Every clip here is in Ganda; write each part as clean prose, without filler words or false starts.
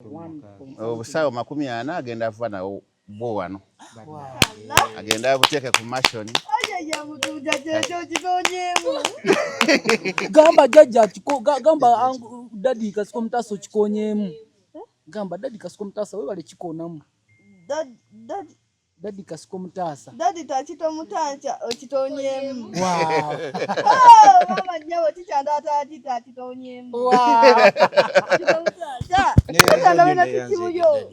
Obusawo 40 agenda avuga nawo bo wano. Agenda abuteeke ku mashoni. Gamba jajja gamba dadi kasiko mtaso kikonyemu. Gamba dadi kasiko mtasa we wale kikonamu. Dadi kasiko mtasa. Dadi tachito mutacha okitonyemu. Wow. Mama nyawo tichanda tachitonyemu. Wow. Mutacha. Mutacha wena tichibuyo.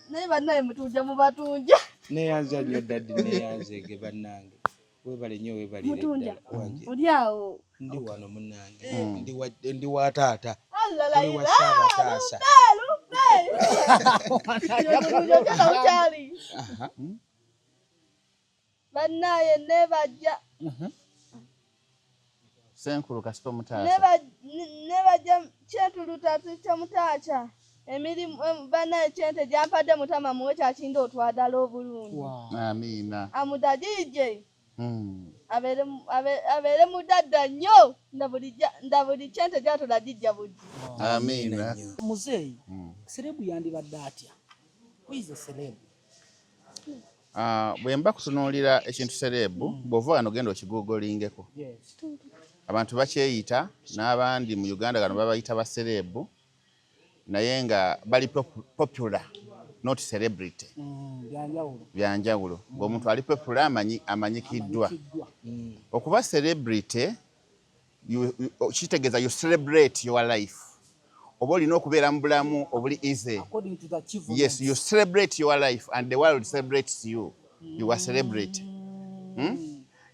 Naye bannaye mutuja mu batunja. Neyanza nnyo dadi neyanze ge bannange. Webale nnyo webale mutunja. Oli awo. Ndi wano munnange. Ndi wa taata. Alala wa saba taasa. Bannaye nebajja. Senkulu kasito mutaasa. Nebajja kyetulutatu kya mutaacha. Emirimu bannaye kyente gyampadde mutama muwe kyakinda otwadala obulungi. Amina. Amudadije. Abere mudadda nnyo ndabuli kyente gyatola dijja budde. Amina. Muzeyi, serebu yandibadde atya? Who is a celeb? Bwe mba kutunuulira ekintu serebu, bw'ova wano genda okigugolingeko. Yes. Abantu bakyeyita n'abandi mu Uganda gano babayita ba serebu naye nga bali popular, not celebrity. Byanjawulo. Ng'omuntu ali popular amanyikiddwa. Okuba celebrity, kitegeeza you celebrate your life. Oba olina okubeera mu bulamu obuli easy. Yes, you celebrate your life and the world celebrates you. You are celebrity.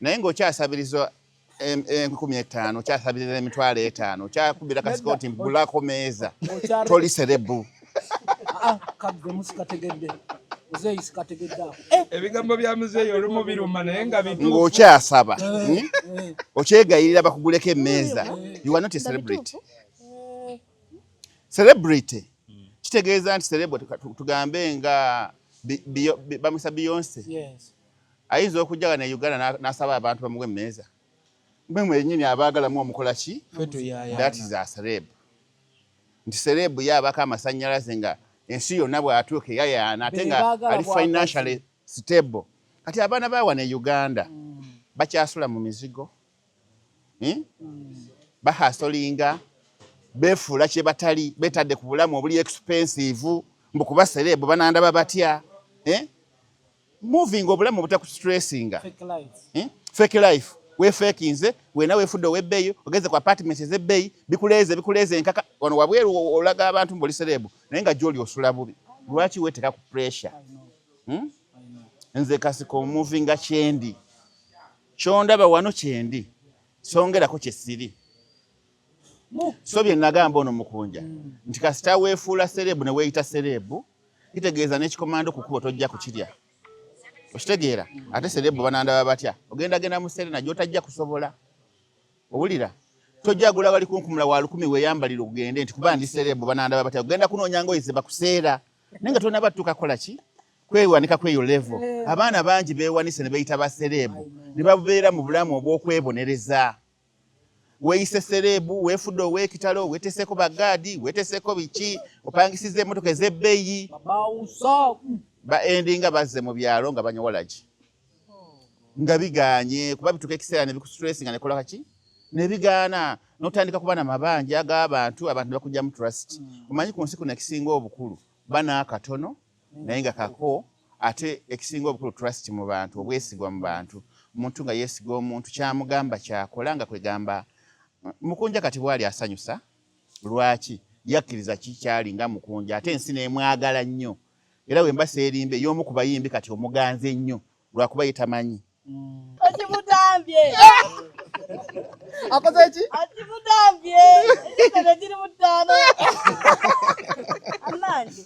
Naye ng'okyasabiriza 15,000, okyasabiriza 5,000, okyakubira kasikoti mbulako meeza. Toli serebu. Kadde musikategedde. Muzeyi sikategedde. Ebigambo bya muzeyi olumu biruma naye nga bituufu. Ng'okyasaba. Okyegayirira bakuguleko emmeeza. You are not a celebrity. Celebrity. Kitegeeza nti celebrity tugambe nga bamusa Beyonce. Yes. Ayinza okujja ne Uganda n'asaba abantu bamuwe emmeeza. Mwe mwennyini abaagalamu omukola ki? That is a celeb. Nti celeb yaabako amasannyalaze nga ensi yonna bw'atuuka yayaana ate nga ali financially stable. Kati abaana bawa ne Uganda bakyasula mu mizigo. Bahasolinga. Befuula kye batali betadde ku bulamu obuli expensive mbu kuba celeb banandaba batya. Moving obulamu butakustressing. Fake life. We fakinze wena wefudde ow'ebbeeyi ogeze ku apartment ez'ebbeeyi bikuleeze enkaka wano wabweru olaga abantu mboli serebu naye nga gy'oli osula bubi. Lwaki weeteka ku pressure? Nze kasiko omuvinga kyendi. Kyondaba wano kyendi. Songerako kye siri. So bye nagamba ono mukunja. Nti kasita weefuula serebu ne weeyita serebu kitegeeza n'ekikomando ku kubo tojja kukirya. Okitegeera ate serebu banandaba batya ogenda mu Serena gy'otajja kusobola. Owulira tojja gula wali kunkumula wa 10 weeyambalira ogende nti kuba ndi serebu banandaba batya ogenda kunoonya ngoye ze bakuseera naye nga tonna battuka kola ki kwewanika kweyo level. Abaana bangi beewanise ne beeyita ba serebu ne babeera mu bulamu obw'okwebonereza. Weeyise serebu weefudde ow'ekitalo weeteseeko bagaadi weeteseeko biki opangisiza emmotoka ez'ebbeeyi endinga bazze mu byalo nga banyowola ki nga bigaanye kuba bituka ekiseera ne bikustressing ne kola kaki ne bigaana n'otandika kuba n'amabanja ag'abantu abantu bakujja mu trust. Omanyi ku nsi kuno ekisinga obukulu bana akatono naye nga kako ate ekisinga obukulu trust mu bantu obwesigwa mu bantu. Omuntu nga yeesiga omuntu kyamugamba kyakola nga kwegamba mukunja kati bwali asanyusa. Lwaki? Yakkiriza kikyali nga mukunja ate ensi n'emwagala nnyo. Era we mbasa erimbe y'omu ku bayimbi kati omuganze nnyo lwakuba yetamanyi. Okimutambye. Akoze ki? Okimutambye. Ekyo kiri mutano. Amanje.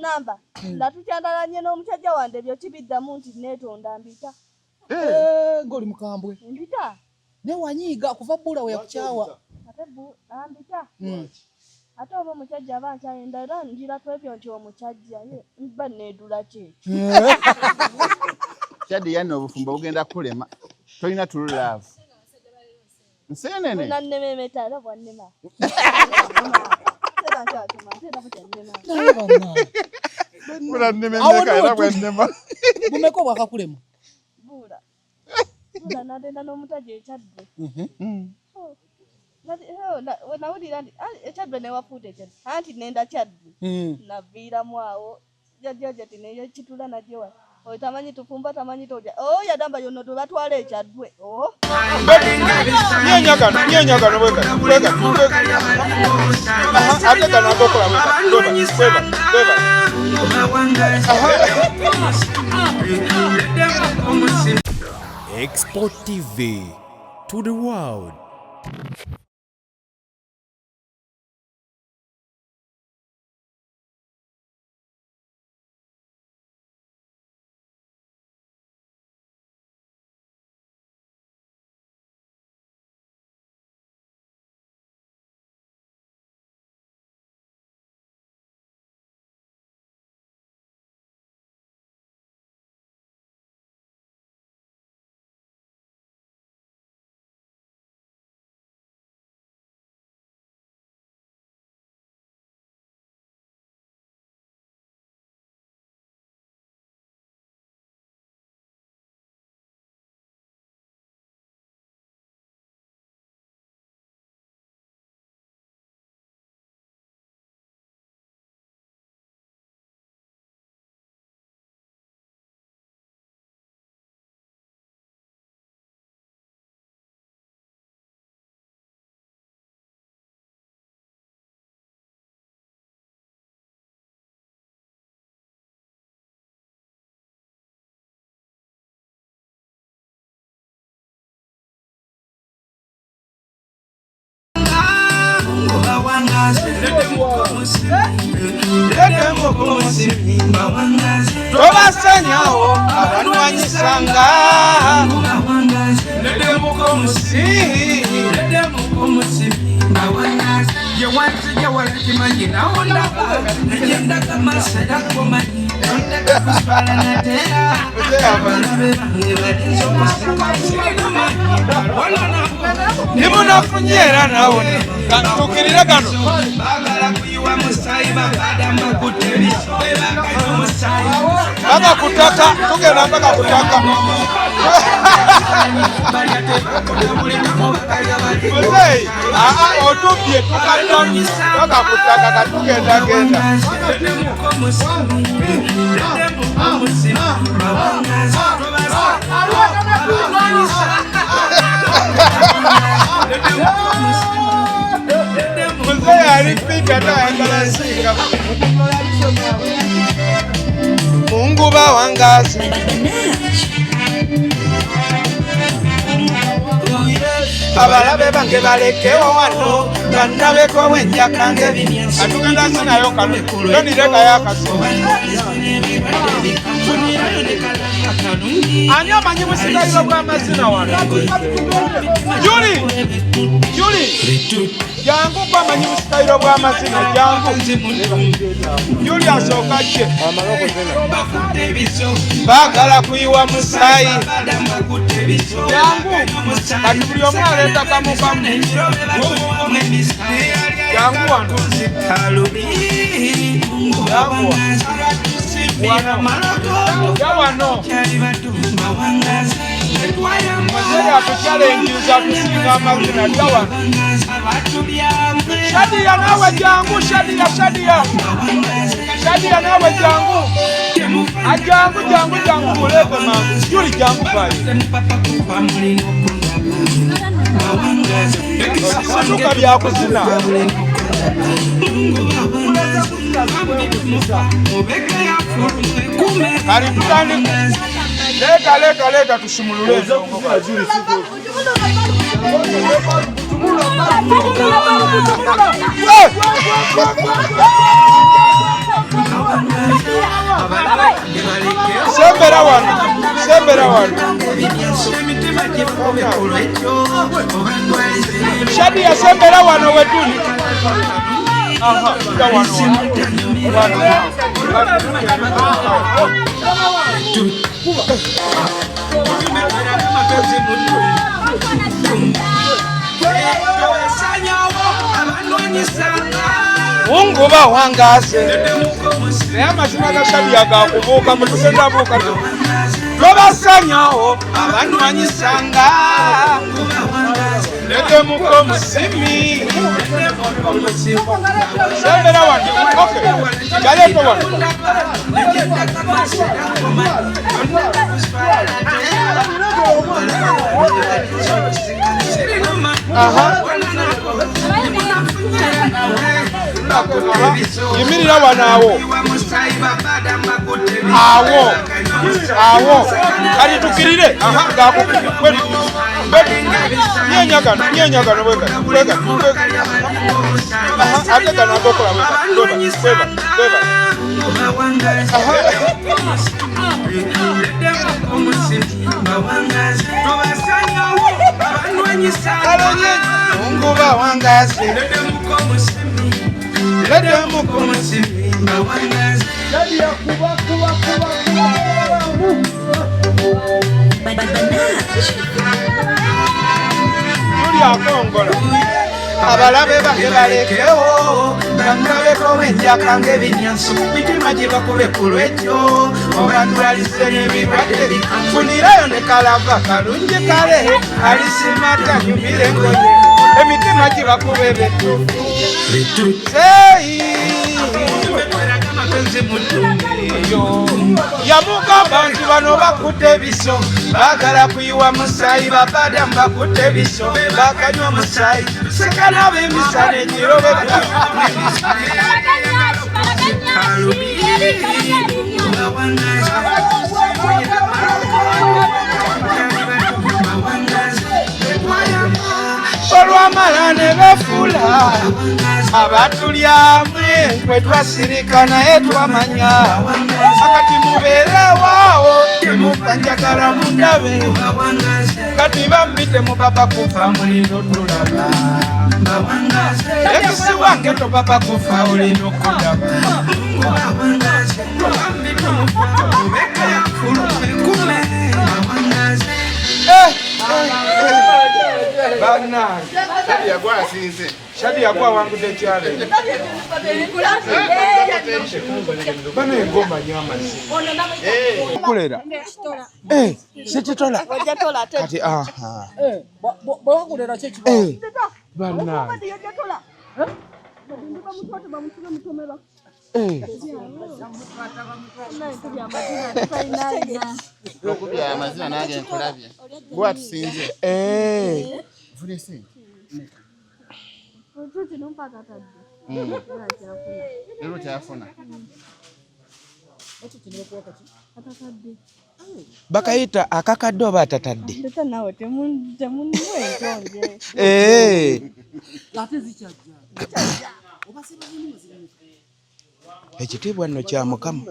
Namba. Ndatukyandalanye n'omusajja wande byo kibiddamu nti neetonda mbita. Ng'oli mukambwe. Mbita. Ne wanyiiga kuva bbula we yakukyawa. Ate ambita. Ate oba omusajja aba akyayenda era njira twebyo nti omusajja ye mba needula ki. Kyaddi yanno obufumbo bugenda kulema. Tolina true love. Nsenene. Nanneme metalo bwannema. Bula nneme era bwennema. Bumeko bwakakulema. Bula nadenda n'omutaja ekyadde. Nawulira nti ekyadde newafuuta ekyadde anti nenda kyadde naviiramu awo jajja ti neyekitula najjo oyo tamanyi tufumba tamanyi toja yagamba yonna tebatwala ekyaddwe nyenyagano bwega ate gano agokola bwega Export TV to the world. Tobasanyawo abanwanyisanga nimunafunyera nawe tukirira gano mpaka kutaka tugenda mpaka kutaka otubye tukatoni mpaka kutaka katugenda genda mzee alipika tayangala singa Mungu bawangaza abalabe bange balekewo wano nannabeko wenjakange atugenda sinayo kano tonireka yakasoma ani amanyi musigaliro bw'amazina wano Juli jangu kwamanyi musigaliro bw'amazina jangu Juli asooka kye baagala kuyiwa musayi jangu kati buli omu aleeta kamukamu jangu wano wano muzee atuchalengiriza kusinga amazina dda wano Shadiya nawe jangu Shadiya nawe jangu jangu muleke mangu Juli jangu bayi sisuka byakuzina kali tutani leta tusumulule sembera wano Shadiya sembera wano wetuli Munguba wangase naye amazima ga Shadiya gakubuuka mutugenda buuka tobasanyawo abanywanyi-ssanga ledemuko musimi sembera wano galeeto wano yimirira wano awo kati tukirire nyenyagano ate gano agokola Munguba wangase abalabe bange balekewo bangabeko wenjaka ng'ebinyanso mitima gye bakube ku lwejjo obandwalise n'ebirwadde funirayo ne kalava kalungi kale alisimata nyumire ngonye emitima gye bakube betufu yamuka abantu bano bakutte ebiso baagala kuyiwa musaayi babadamu bakutte ebiso bakanywa musaayi sekana b'emisana ekiro olwamala ne befuula abatulyamu enkwe twasirika naye twamanya akati mubeerewaawo temukanjagala mundabe kati bampite mubaba kufa mulino tulaba ekisi wange tobaba kufa olina okundaba Shadiya gwa wangu de challenge. Bana engoma nyama si. Kulera. Sechitola. Kati aha. Bwa kulera chechi. Bana. Okubya amazina nange nkulabye. Gwa tusinze. Vulese. Ututi numpaka tadi. Lero kyafuna. Bakayita akakadde oba atatadde. Ndeta nawe temunwe ntonje. Late zichajja. Obasiba zino zino. Ekitiibwa nno kya Mukama.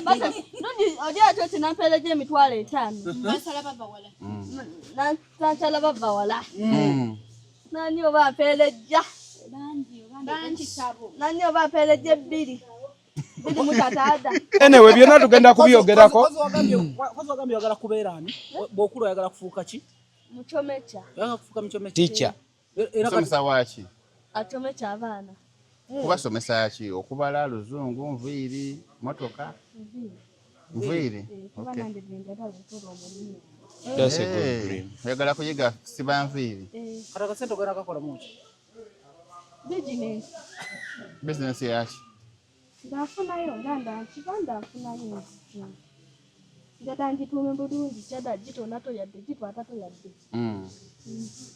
Basa nudi odia toti nampeleje emitwalo 5. Basala baba wala. Nansala baba wala. Nani oba mpeleja. Banji sabo. Nani oba mpeleje 2. Bidi mutatada. Anyway byonna tugenda kubyogerako. Kwazo wagambye yagala kubeera ani? Bw'okula yagala kufuuka ki? Muchomecha. Yagala kufuuka muchomecha. Teacher. Somesa waki? Atomecha abaana. Kubasomesa ki? Okubala luzungu, nviiri, motoka. Nviiri. Okay. That's a good dream. Yagala kuyiga siba nviiri. Kata kasente ogenda kakola muki? Business yaki? Ndafunayo ndanda kibanda afunayo. Ndata njitume bulungi kyada gitonato yadde gitwatato yadde.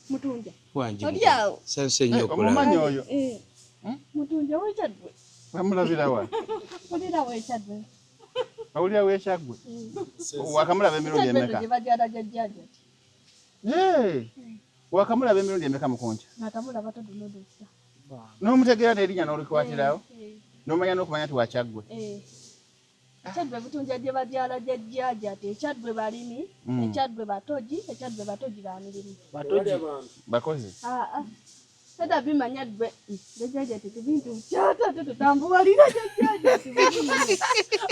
Mutunja. Wanji. Odiawo. Sense nnyo okulaba. Omumanyi oyo. Mutunja wekyadwe. Bamulabira wa? Mulira wekyadwe. Awulira wekyagwe. Wakamulaba emirundi emeka? Wakamulaba emirundi emeka mukonja? Natamulaba todunodosa. N'omutegeera n'erinnya n'olikwatirawo? N'omanya n'okumanya nti wakyagwe? Ekyadwe butunja gye babyala jjajja ate ekyadwe balimi, ekyadwe batogi, ekyadwe batogi baanirimu. Batoji. Bakozi? Sada bimanya dwe. Jjajja tete bintu kyata tutambulira jjajja.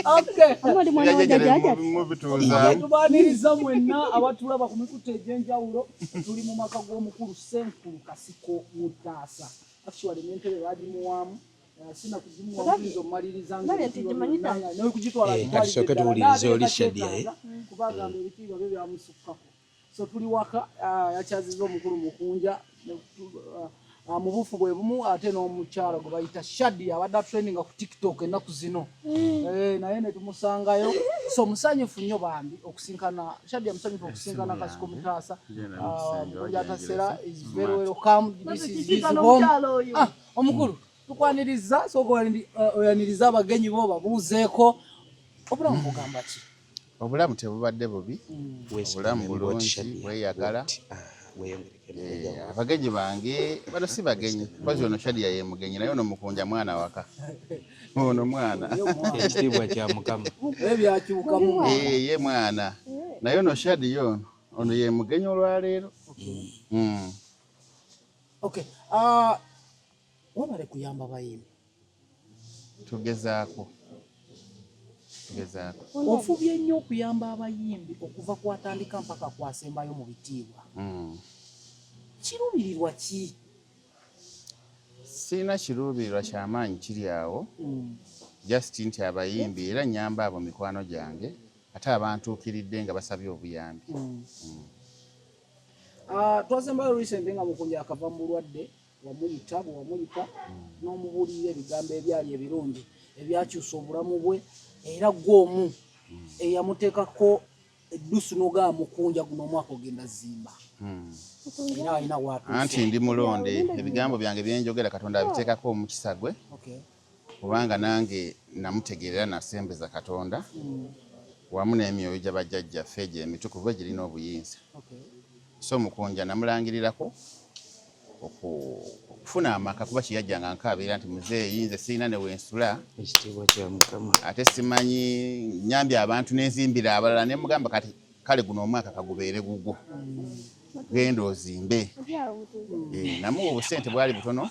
Okay. Amali mwana wa jjajja. Mubituuza. Tubaaniriza mwenna abatulaba ku mikutu egy'enjawulo tuli mu maka g'omukulu Ssenkulu Kasiko Mutaasa. actually mentally bagimuwamu sina kuzimuwamulizo maliriza nawe kugitwala katusoke tuwuliriza oli Shadia kubagamba ebitiibwa bye byamusukkako so tuli waka yakyaziza omukulu Mukunja mu bufu bwe bumu ate n'omukyala gwe bayita Shadia abadde training ku TikTok ennaku zino naye ne tumusangayo so musanyufu nnyo bambi okusinkana Shadia musanyufu okusinkana Kasiko Mutaasa Mukunja is very welcome this is his home omukulu tukwaniriza so oyaniriza abagenyi bo babuuzeeko obulamu bugamba ki obulamu tebubadde bubi obulamu bulungi weyagala abagenyi bange bano si bagenyi kwazi ono Shadia ye mugenyi naye ono Mukunja mwana waka ono mwana ekitiibwa kya Mukama ebyakyukamu ye mwana naye ono Shadia ono ye mugenyi olwaleero okay wabale kuyamba bayimbi tugezaako ofubye nnyo okuyamba abayimbi okuva kwatandika mpaka kwasembayo mu bitiibwa kiruubirirwa ki sina kiruubirirwa kyamaanyi kiri awo just nti abayimbi era nyamba abo mikwano gyange ate abantuukiridde nga basabye obuyambi twasembayo recent nga Mukunja akava mu bulwadde wamuyita n'omubuulira ebigambo ebyali ebirungi ebyakyusa obulamu bwe era gw'omu eyamuteekako eddusu n'ogaa Mukunja guno omwaka ogenda zimba era alina watuuse anti ndi mulonde ebigambo byange byenjogera Katonda abiteekako omukisa gwe kubanga nange namutegeerera nasembeza Katonda wamu n'emyoyo gy'abajjajjaffe egyo emitukuvu egirina obuyinza so Mukunja namulangirirako okufuna amaka kuba kiyajjanga nkabeera nti muzeeyi nze sirina ne wensula ekitiibwa kya Mukama ate simanyi nyambye abantu n'enzimbira abalala ne mugamba kati kale guno omwaka kagubeere gugwo genda ozimbe namuwa obusente bwali butono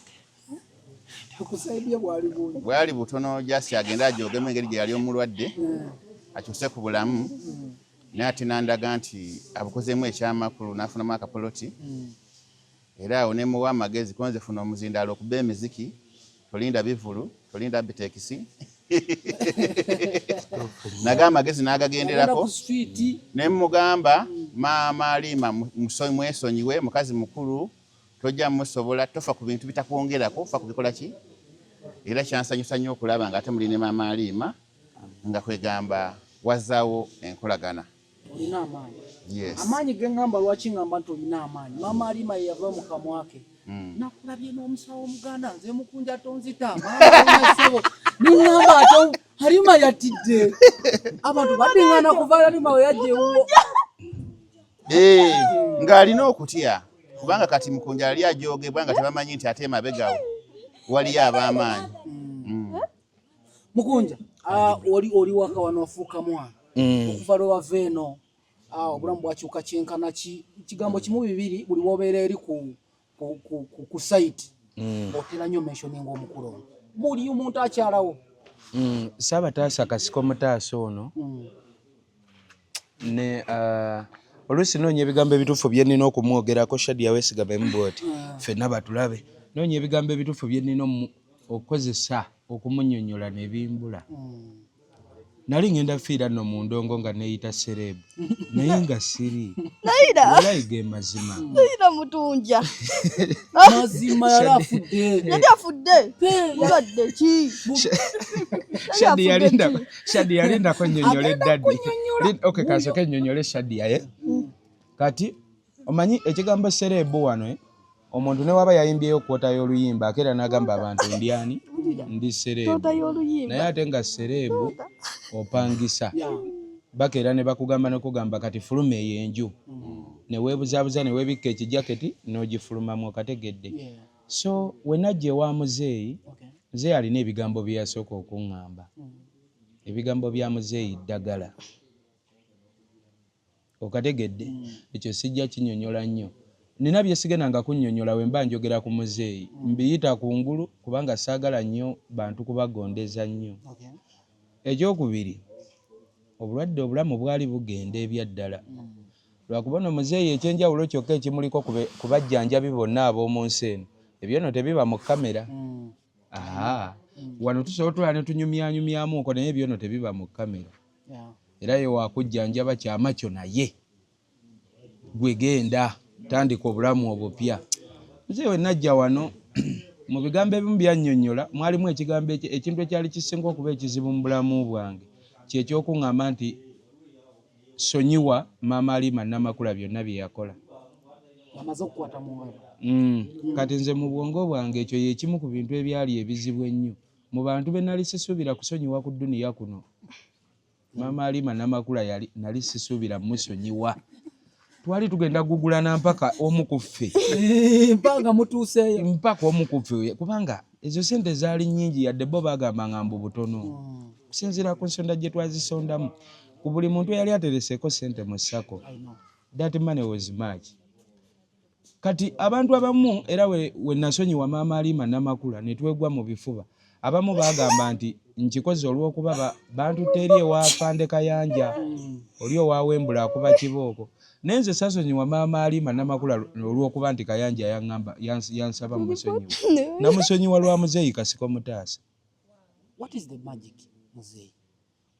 bwali butono jasi agenda ajogemu engeri gye yali omulwadde akyuse ku bulamu naye ate nandaga nti abukozeemu ekyamakulu n'afunamu akapoloti era awo nemuwa amagezi konze funa omuzindaalo okuba emiziki tolinda bivulu tolinda bitekisi naga amagezi n'agagenderako nemugamba maama Alima mwesonyiwe mukazi mukulu tojja musobola tofa ku bintu bitakwongerako fa kubikola ki era kyansanyusa nnyo okulaba nga ate muli ne maama Alima nga kwegamba wazaawo enkolagana olina amaanyi yes amaanyi gengamba lwaki ngamba nti olina amaanyi maama Alima ye yava mu kamwake nakulabye n'omusawo omuganda nze Mukunja tonzita maama ningamba ate Alima yatidde abantu badingana kuva Alima we yajjewo ng'alina okutya kubanga kati Mukunja ali ajogebwa nga tebamanyi nti ate mabegawo waliyo ab'amaanyi Mukunja oli waka wano wafuuka mwana okuva lwe wava eno obulamu bwakyuka kyenkana kigambo kimu bibiri buli wobeera eri ku site otera nnyo mentioning omukulu buli omuntu akyalawo Saabataasa Kasiko Mutaasa ono ne oluusi noonya ebigambo ebituufu bye nnina okumwogerako Shadia weesigame mbwoti ffenna batulabe noonya ebigambo ebituufu bye nnina okukozesa okumunnyonnyola ne bimbula nali ngenda fiira nno mu ndongo nga neeyita serebu naye nga siri olayiga mazima Naida Mutunja mazima yali afudde mulwadde ki Shadia alindako nnyonnyola eddaddi okay kasoke nnyonnyole Shadia kati omanyi ekigambo serebu wano omuntu ne waba yayimbyeyo kwota y'oluyimba akeera n'agamba abantu ndiani ndi serebu naye ate nga serebu opangisa bakeera ne bakugamba n'okugamba kati fuluma eyo enju ne weebuzaabuza ne weebikka ekijaketi n'ogifulumamu okategedde so we najja ewa muzeeyi muzeeyi alina ebigambo bye yasooka okuŋŋamba ebigambo bya muzeeyi ddagala okategedde ekyo sijja kinnyonnyola nnyo nina bye sigendanga kunnyonnyola we mba njogera ku muzeeyi mbiyita kungulu kubanga saagala nnyo bantu kubagondeza nnyo ekyokubiri obulwadde obulamu bwali bugenda ebyaddala lwakuba ono muzeeyi ekyenjawulo kyokka ekimuliko ku bajjanjabi bonna ab'omu nsi eno ebyo no tebiba mu kamera. Wano tusobola otulaba ne tunyumyanyumyamuko naye ebyo no tebiba mu kamera. Era ye wakujjanjaba kyama kyo naye gwe genda tandika obulamu obupya. Nze we najja wano mu bigambo ebimu byannyonnyola mwalimu ekigambo ekintu ekyali kisinga okuba ekizibu mu bulamu bwange kyekyokuŋŋamba nti sonyiwa Maama Halima Namakula byonna bye yakola. Kati nze mu bwongo bwange ekyo yekimu ku bintu ebyali ebizibu ennyo mu bantu be nali sisuubira kusonyiwa ku dduniya kuno. Maama Halima Namakula nali sisuubira musonyiwa. Twali tugenda gugulana mpaka omu ku ffe mpaka mutuuseeyo mpaka omu ku ffe kubanga ezo sente zaali nnyingi yadde bo baagambanga mbu butono kusinziira ku nsonda gye twazisondamu ku buli muntu eyali atereseeko sente mu ssako. That money was much. Kati abantu abamu era we nasonyiwa Maama Halima Namakula ne twegwa mu bifuba. Abamu baagamba nti nkikoze olw'okuba bantutte eri ewa Afande Kayanja oli owawembula akuba kibooko. Nenze sasonyiwa Maama Halima Namakula olw'okuba nti Kayanja yaŋŋamba yansaba musonyiwa. Namusonyiwa lwa Muzeeyi Kasiko Mutaasa. What is the magic, Muzeeyi?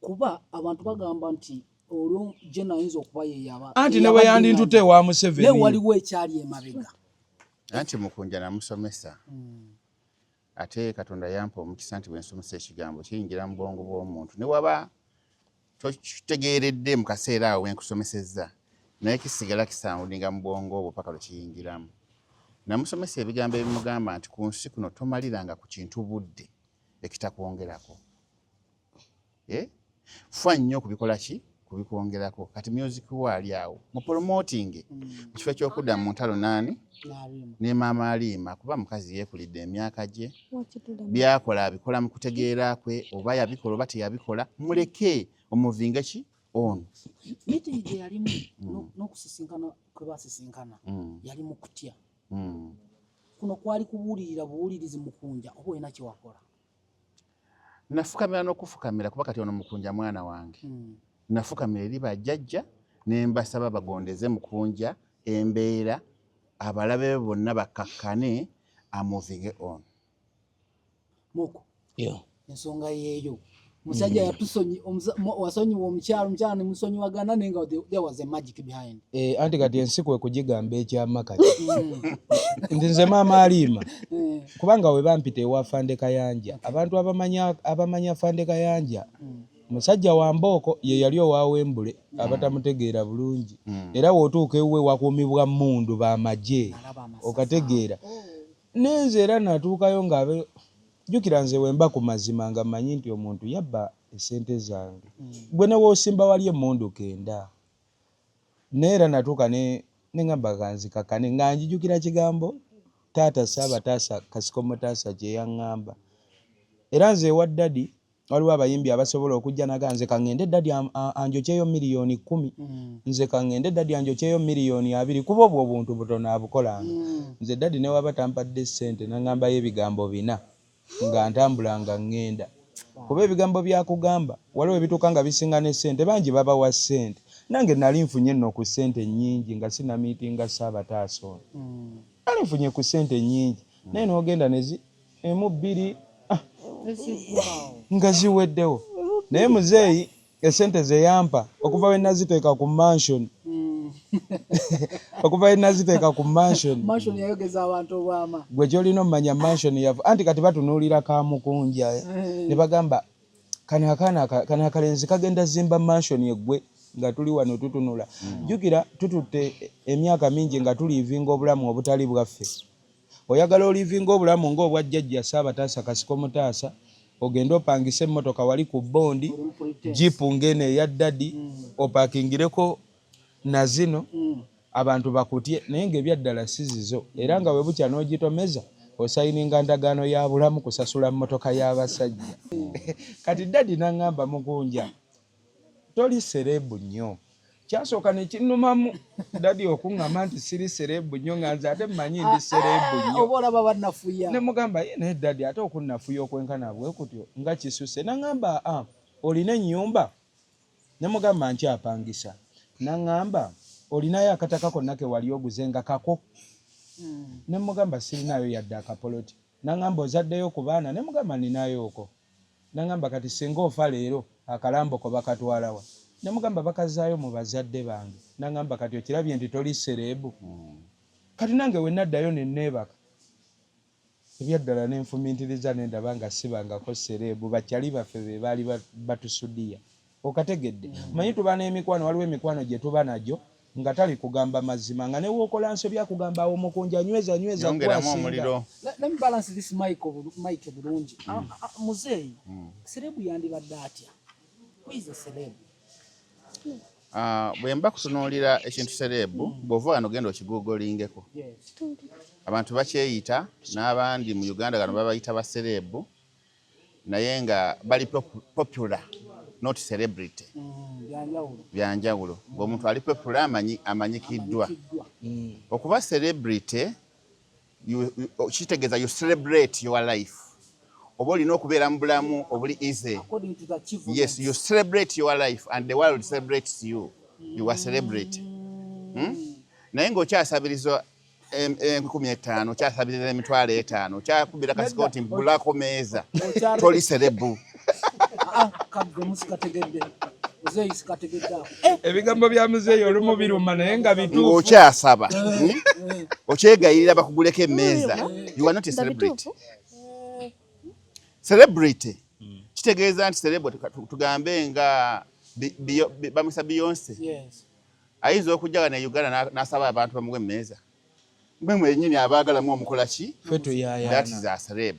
Kuba abantu bagamba nti olwo Jena ayinza okuba ye yaba. Anti ne bwe yandintute ewa Museveni. Ne waliwo ekyali emabega. Anti Mukunja namusomesa. Ate Katonda yampa omukisa nti bwe nsomesa ekigambo kiyingira mu bwongo bw'omuntu. Ne waba kitegeeredde mu kaseera awo wenkusomesezza. Naye kisigala kisawundinga mu bwongo obwo paka lwe kiyingiramu. Namusomesa ebigambo ebimugamba nti ku nsi kuno tomaliranga ku kintu budde ekitakwongerako. Fwa nnyo kubikola ki? Kubikwongerako. Kati music waali awo mu promoting mu kifo ky'okudda mu ntalo nani ne Maama Halima kuba mukazi yeekulidde emyaka gye byakola abikola mu kutegeera kwe oba yabikola oba teyabikola muleke omuvinga ki ono. Meeting gye yalimu n'okusisinkana kwe basisinkana yali mu kutya. Kuno kwali kubuulirira buwulirizi Mukunja oba olina kye wakola. Nafukamira n'okufukamira kuba kati ono Mukunja mwana wange. Nafukamira eri bajjajja ne mbasaba bagondeze Mukunja embeera abalabe bonna bakakkane amuvinge on. Moko. Ensonga yeeyo. Musajja yatusonyi wasonyiwa omukyala ne musonyiwagana naye nga there was a magic behind. Anti kati ensi kwe kugigamba ekyamakati. Nze Maama Halima kubanga we bampita ewa Afande Kayanja abantu abamanya Afande Kayanja musajja wa Mbooko ye yali owawembule abatamutegeera bulungi era wootuuka ewuwe wakuumibwa mundu b'amagye okategeera. Nenze era natuukayo nga jjukira nze wemba ku mazima nga mmanyi nti omuntu yabba esente zange gwe ne woosimba wali emmundu kenda. Neera natuuka ne ngamba kanzikakane nga njijukira kigambo taata Ssaabataasa Kasiko Mutaasa kye yaŋŋamba. Era nze ewa ddadi waliwo abayimbi abasobola okujja naga nze kaŋŋende ddadi anjokyeyo miliyoni 10 nze kaŋŋende ddadi anjokyeyo miliyoni 2 kuba obwo obuntu butono abukolanga. Nze ddadi ne waba tampadde ssente naŋŋambayo ebigambo 4 nga ntambulanga ŋŋenda kuba ebigambo byakugamba waliwo ebituuka nga bisinga ne ssente bangi babawa ssente nange nali nfunye nno ku ssente nnyingi nga sinamiitinga Ssaabataasa ono nali nfunye ku ssente nnyingi naye n'ogenda emu 2 nga ziweddewo naye Muzeeyi esente ze yampa okuva we naziteeka ku mansion okuva we naziteeka ku mansion yayogeza abantu obwama gwe kyolina omumanya mansion yavu anti kati batunuulira ka Mukunja ne bagamba kano akalenzi kagenda zimba mansion yeggwe nga tuli wano tutunula. Jjukira tututte emyaka mingi nga tuliivinga obulamu obutali bwaffe. Oyagala olivinga obulamu ng'obwa jjajja Ssaabataasa Kasiko Mutaasa ogenda opangisa emmotoka wali ku bondi jipu ngene eya ddadi opakingireko na zino abantu bakutye naye ng'ebyaddala si zizo era nga we bukya n'ogitomeza osayininga ndagaano ya bulamu kusasula mmotoka y'abasajja. Kati ddadi n'aŋŋamba Mukunja toli serebu nnyo. Kyasooka ne kinnumamu ddadi okuŋŋamba nti siri serebu nnyo nga nze ate mmanyi ndi serebu nnyo. Oba olaba bannafuya. Ne mugamba naye ddadi ate okunnafuya okwenkana bwe kutyo nga kisuse. N'aŋŋamba olina ennyumba? Ne mugamba nkyapangisa. N'aŋŋamba olinayo akataka konna ke wali oguze nga kako? ne mugamba sirinayo yadde akapoloti nangamba ozaddeyo ku baana ne mugamba ninayooko nangamba kati singa ofa leero akalambo ko bakatwalawa ne mugamba bakazaayo mu bazadde bange nangamba kati okirabye nti toli sereebu kati nange we naddayo ne neebaka ebyaddala n'enfumintiriza n'endaba nga sibangako sereebu bakyali baffe be baali batusudiya okategedde manyi tuba n'emikwano waliwo emikwano gye tuba nagyo nga tali kugamba mazima nga newokola nsobya kugamba awo mukunja nyweza omuliro. Let me balance this mic bulungi. Muzeeyi serebu yandibadde atya? Who is a celeb? Bwe mba kutunuulira ekintu serebu bw'ova wano genda okigugolingeko. Abantu bakyeyita n'abandi mu Uganda gano babayita ba serebu naye nga bali popular not celebrity. Byanjawulo. Ng'omuntu ali popular amanyikiddwa. Okuba celebrity kitegeeza you celebrate your life. Oba olina okubeera mu bulamu obuli easy. Yes, you celebrate your life and the world celebrates you. You are celebrity. Naye ng'okyasabiriza 15,000 okyasabiriza 5,000 okyakubira kasikoti mbulako meeza toli serebu. Ebigambo bya muzeeyi olumu biruma naye nga bituufu. Ng'okyasaba okyegayirira bakuguleko emmeeza. You are not a celebrity. Celebrity kitegeeza nti celebrity tugambe nga bamusa Beyonce. Ayinza okujja ne Uganda n'asaba abantu bamuwe emmeeza. Mwe mwennyini abaagalamu omukola ki? That is a celeb.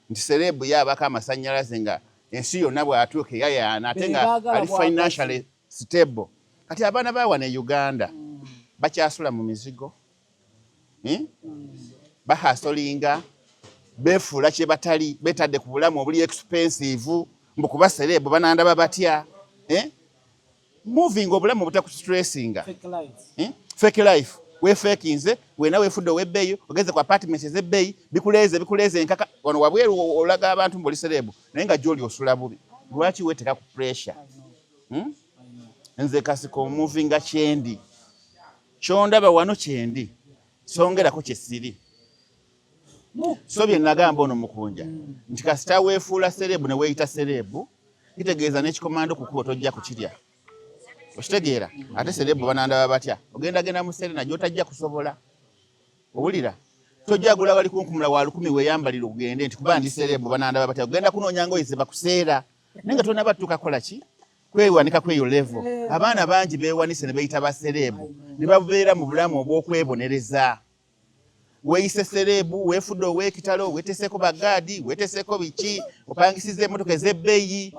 Nti celeb yaabako amasannyalaze nga ensi yonna bw'atuuka yayaana ate nga ali financially stable. Kati abaana bawa ne Uganda bakyasula mu mizigo, bahasolinga, beefuula kye batali, betadde ku bulamu obuli expensive, mbu kuba celeb banandaba batya. Moving obulamu butakustressinga. Fake life. Weefeekinze wena weefudde ow'ebbeeyi ogeze ku apartment ez'ebbeeyi bikuleeze enkaka wano wabweru olaga abantu mboli serebu naye nga gy'oli osula bubi. Lwaki weeteka ku pressure? Nze kasiko movinga kyendi kyondaba wano kyendi songerako kyesiri. So bye nagamba ono mukunja nti kasita weefuula serebu ne weeyita serebu kitegeeza n'ekikomando kukuba tojja kukirya. Okitegeera ate serebu banandaba batya ogenda mu Serena gy'otajja kusobola. Owulira tojja gula wali kunkumula wa 10 weeyambalira ogende nti kuba ndi serebu banandaba batya ogenda kunoonya ngoye ze bakuseera naye nga tonna battuka kola ki kwewanika kweyo level. Abaana bangi beewanise ne beeyita ba serebu ne babeera mu bulamu obw'okwebonereza. Weeyise serebu weefudde ow'ekitalo weeteseeko bagaadi weeteseeko biki opangisiza emmotoka ez'ebbeeyi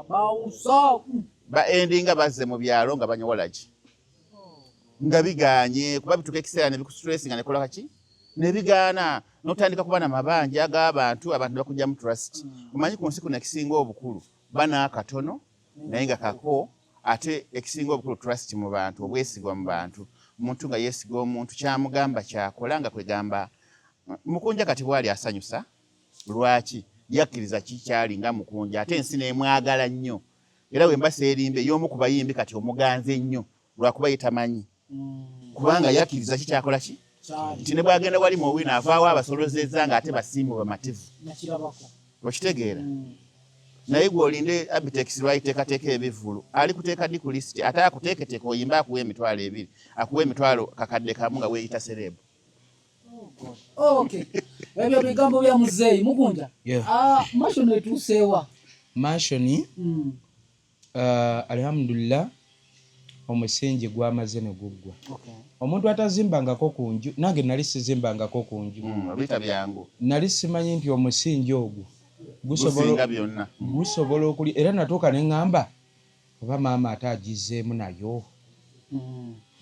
endinga bazze mu byalo nga banyowola ki nga biganye kuba bituka ekiseera ne bikustressing ne kola ki ne bigaana n'otandika kuba n'amabanja ag'abantu bakujja mu trust. Omanyi ku nsi kuno ekisinga obukulu bana katono naye nga kako ate ekisinga obukulu trust mu bantu obwesigwa mu bantu. Omuntu nga yeesiga omuntu kyamugamba kyakola nga kwegamba mukunja kati bwali asanyusa. Lwaki? Yakkiriza kikyali nga mukunja ate ensi n'emwagala nnyo. Era we mbasa erimbe y'omu ku bayimbi kati omuganze ennyo lwakuba yetamanyi kubanga yakkiriza kikyakola ki nti ne bwagenda wali mu wina avaawo abasolozezza nga ate basimbu bamativu. Okitegeera naye gwe olinde Abitex lwayiteekateeka ebivvulu ali kuteeka di ku lisiti ate akuteeketeeka oyimba akuwa 2,000 akuwa 1,000 kakadde kamu nga weeyita serebu. Okay. Ebyo bigambo bya muzeeyi mugunja. Mashoni etuuseewa. Mashoni alhamdulillah omusingi gwamaze ne guggwa. Omuntu atazimbangako ku nju nange nali sizimbangako ku nju. Bita byangu. Nali simanyi nti omusingi ogwo gusobola okuli era natuuka ne ŋŋamba oba maama ate agizeemu nayo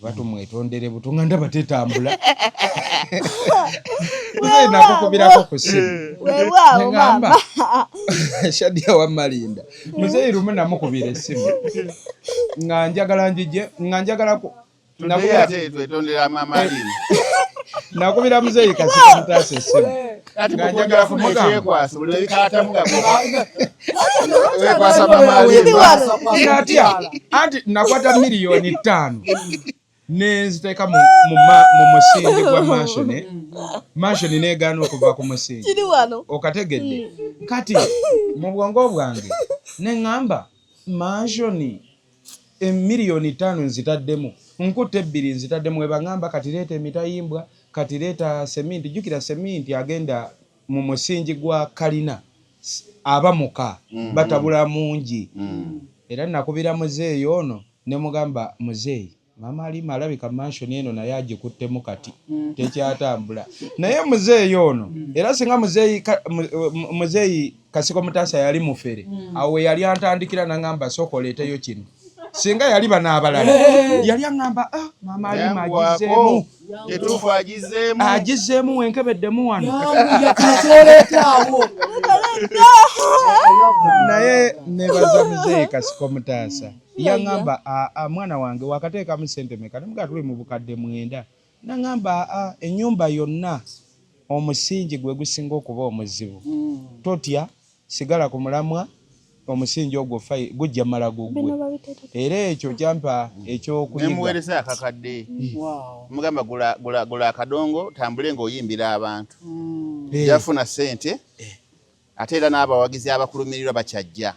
batumwetondere butunga ndaba tetambula. Nze nakukubirako ku simu neŋŋamba Shadia wa Malinda muzeeyi lumu namukubira essimu nga njagala njije nga njagala twetondera maama Malinda nakubira muzeeyi kasika mutaasa essimu nga njagala kumugamba anti nakwata $5,000 nenziteeka mu musingi gwa mashoni negaana okuva ku musingi kiri wano okategedde kati mu bwongo bwange neŋŋamba mashoni emiliyoni 5 nzitaddemu nkutta 2 nzitaddemu webaŋŋamba kati leeta emitayimbwa kati leeta seminti jjukira seminti agenda mu musingi gwa kalina aba muka batabula mungi era nakubira muzeeyi ono ne mugamba muzeeyi mama Alima alabika mansioni eno naye agikuttemu kati tekyatambula naye muzeeyi ono era singa muzeeyi Kasiko Mutaasa yali mufere awo yali antandikira nangamba sooka oleeteyo kino singa yali banaabalala yali aŋŋamba mama Alima agizeemu etuufu agizeemu wenkebeddemu wano naye nebaza muzeeyi Kasiko Mutaasa yaŋŋamba mwana wange wakateekamu ssente meka nemugaa tuli mu bukadde 9 naŋŋamba ennyumba yonna omusingi gwe gusinga okuba omuzibu totya sigala ku mulamwa omusingi ogwo gujja mala gugwe era ekyo kyampa ekyokuyiga nemuweereza akakadde mugamba gula akadongo tambule ng'oyimbira abantu yafuna ssente ate era n'abawagizi abakulumirirwa bakyajja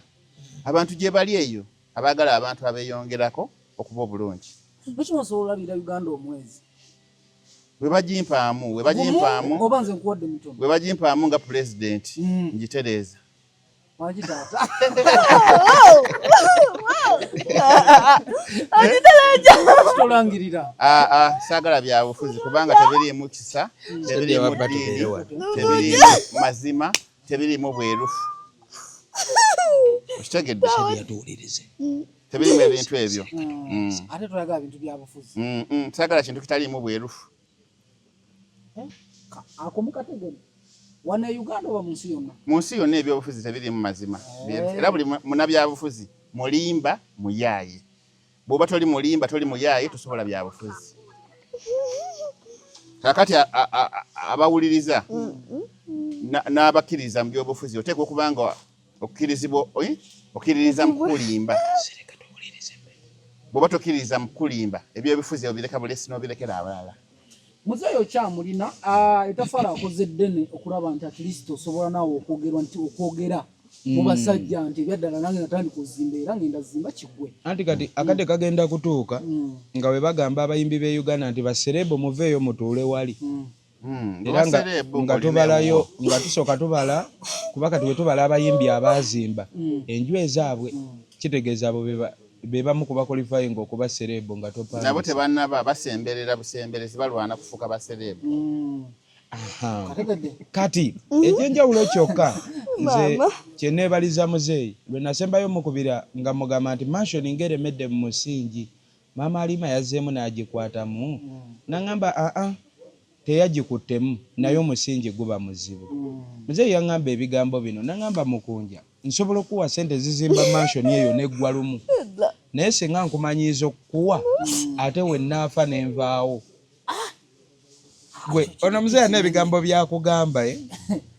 abantu gye bali eyo abaagala abantu abeeyongerako okuba obulungi bikimusobola olabira Uganda omwezi we bagimpaamu nga pulezidenti ngitereeza saagala byabufuzi kubanga tebiriimu kisa tebiriimu ddiini tebiriimu mazima tebiriimu bwerufu okitegedde tebiriimu ebintu ebyo ate twagala bintu byabufuzi saagala kintu kitaliimu bwerufu akomukategedde wana Uganda oba munsi yonna ebyobufuzi tebiriimu mazima era buli munabyabufuzi mulimba muyaaye bw'oba toli mulimba toli muyaaye tosobola byabufuzi kakati abawuliriza n'abakkiriza mu byobufuzi oteekwa okubanga okkiririza mu kulimba bw'oba tokkiririza mu kulimba ebyobufuzi obireka bulesi n'obirekera abalala muzeeyi okyamulina etafaala akoze ddene okulaba nti atleast osobola naawe okwogera mu basajja nti ebyaddala nange natandika ozimba era ngenda zimba kigwe anti kati akadde kagenda kutuuka nga bwe bagamba abayimbi b'e Uganda nti baserebo muveeyo mutuule wali era nga tubalayo nga tusooka tubala kuba kati bwe tubala abayimbi abaazimba enju ezaabwe kitegeeza abo be bamu kuba qualifying okuba serebo nga topanga nabo tebannaba basemberera busemberezi balwana kufuuka baserebo kati ekyenjawulo kyokka nze kyeneebaliza muzeeyi lwe nasembayo mukubira nga mugamba nti mansioni ng'eremedde mu musingi maama Alima yazzeemu n'agikwatamu naŋŋamba teyagikuttemu naye omusingi guba muzibu muzeeyi yaŋŋamba ebigambo bino naŋŋamba mukunja nsobola okuwa ssente zizimba mansioni eyo neggwa lumu naye singa nkumanyiiza okukuwa ate wennaafa nenvaawo gwe ono muzeeyi alina ebigambo byakugamba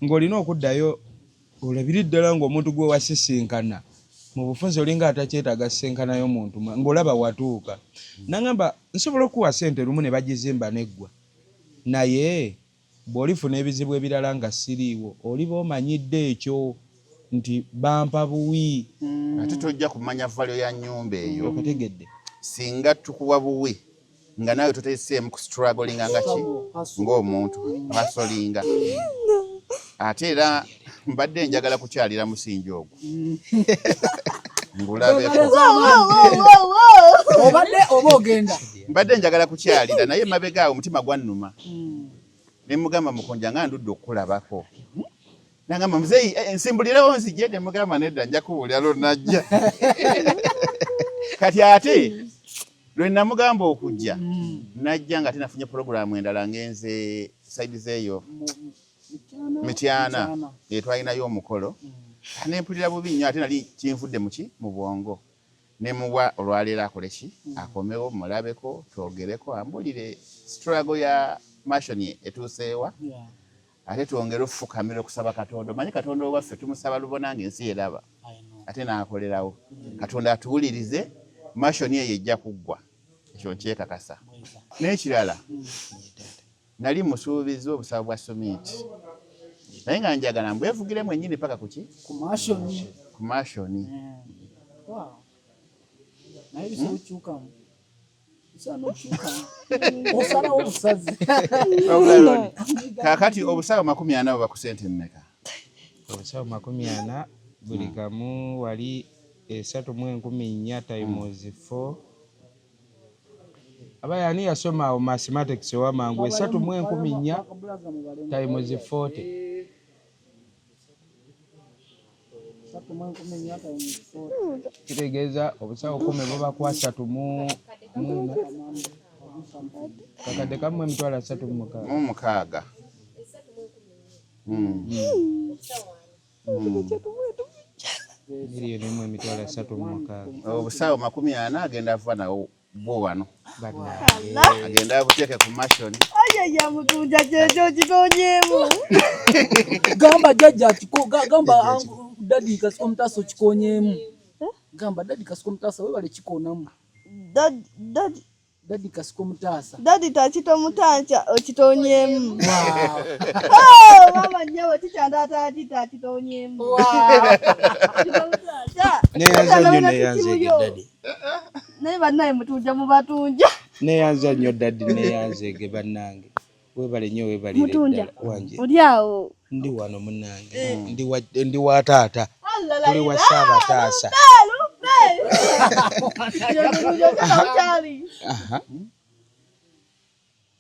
ng'olina okuddayo olabiri ddala ng'omuntu gwe wasisinkana mu bufunzi olinga atakyetaaga sisinkanayo muntu ng'olaba watuuka naŋŋamba nsobola okuwa ssente lumu ne bagizimba neggwa naye bw'olifuna ebizibu ebirala nga siriiwo oliba omanyidde ekyo nti bampa buwi ate tojja kumanya valyo ya nnyumba eyo okategedde singa tukuwa buwi nga nawe toteeseemu kustrugglinga ngaki ng'omuntu asolinga ate era mbadde njagala kukyalira musingi ogwo ngulabeko oba ogenda mbadde njagala kukyalira naye mabega awo omutima gwannuma ne mugamba mukonja nga ndudde okukulabako nangamba muzeeyi ensimbulirewo nzije ne mugamba nedda nja kuwulira lo najja kati ate lwe namugamba okujja najja nga tenafunye puroguramu endala ngenze saidi zeeyo Mityana twalinayo omukolo nempulira bubi nnyo ate nali kinvudde mu bwongo ne muwa olwaleero akole ki akomewo mulabeko twogereko ambulire struggle ya mansioni etuuseewa ate twongere okufukamira okusaba Katonda manyi Katonda owaffe tumusaba lubona ng'ensi eraba ate n'akolerawo Katonda atuwulirize mansioni eyo ejja kuggwa ekyo nkyekakasa n'ekirala nali musuubiza obusawo bwa somenti naye nga njagala mbwevugire mwennyini paka kuki ku mashoni naye bisobola okukyukamu osalawo obusazi kaakati obusawo 40 buba ku sente mmeka? obusawo 40 buli kamu wali 314 times 4 abayani yasoma awo mathematics owamangu 314 times 40 kitegeeza obusawo 10 buba kwa 3 kakadde kamu emitwalo 36 miliyoni 1.36 obusawo 40 agenda ava nawo bo wano agenda abuteeke ku mashoni ayaya Mutunja kyekyo kitonyeemu gamba jjajja gamba dadi kasiko mutaso kikonyeemu gamba dadi kasiko mutaasa webale kikonamu dadi kasiko mutaasa dadi takito mutanca okitonyeemu mama nyawe tikyandataati takitonyeemu naye bannaye Mutunja mubatunja neyanza nnyo dadi neyanzege bannange webale nnyo webalire ddala wange oli awo ndi wano munnange ndi wa taata tuli wa Ssaabataasa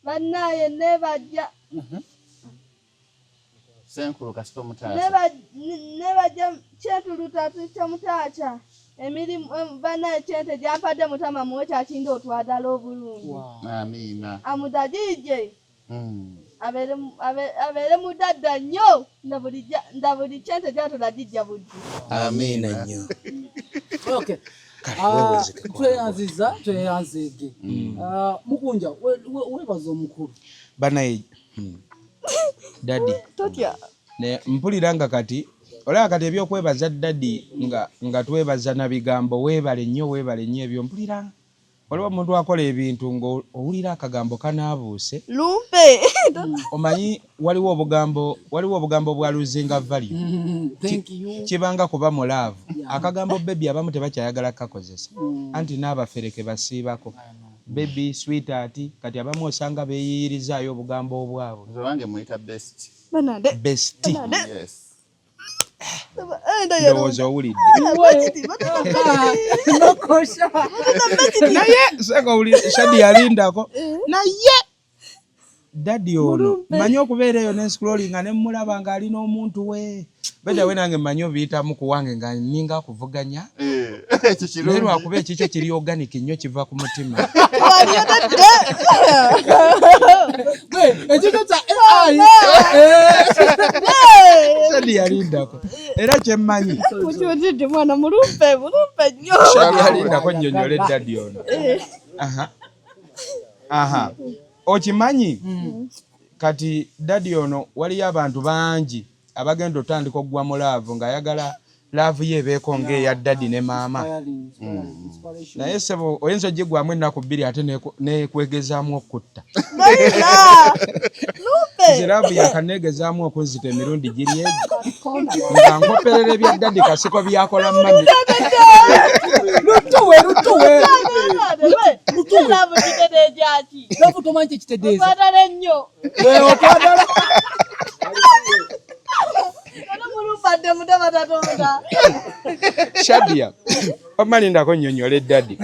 bannaye nebajja senkulu kasito mutaasa nebajja kyetulutatu kyamutaaca emirimu bannaye kyente gyampadde mutama muwe kyakinga otwadala obulungi amiina amudagije abeere mudadda nnyo nda buli kyente gyatulagijja budde amiina nnyo tweyanzige Mukunja webaza omukulu banaye dadi totya mpulira nga kati olaba kati ebyokwebaza dadi nga twebaza na bigambo weebale nnyo ebyo mpulira waliwo omuntu akola ebintu ng'owulira akagambo kanaabuuse lumpe omanyi waliwo obugambo bwa luzinga value kibanga kuba mu laavu akagambo bebi abamu tebakyayagala kukakozesa anti n'abafereke basiibako bebi sweetheart kati abamu osanga beeyiyirizaayo obugambo obwabwe wange muyita best yes ndowooza owulidde naye sanga owulidde Shadi yalindako naye dadi ono mmanyi okubeera eyo nenscrollinga ne mmulaba ng'alina omuntu we beda we nange mmanyi obiyitamu ku wange nga nninga akuvuganya naye lwakuba ekikyo kiri organic nnyo kiva ku mutima Shadi yalindako era kyemmanyi mukyotidde mwana mulumpe nnyo Shadi yalindako nnyonnyole dadi ono okimanyi kati dadi ono waliyo abantu bangi abagenda otandika okugwa mu laavu ng'ayagala laavu ye ebeeko ng'eya dadi ne maama naye sebo oyinza ogigwamu ennaku 2 ate nekwegezaamu okutta nze laavu yakaneegezaamu okunzita emirundi giri egyo nga nkoperera ebya dadi kasiko byakola mami lutuwe laavu tomanyi kyekitegeeza otwadala ennyo otwadala mulumpadde mutama tatonda Shadia omalindako nnyonnyole dadi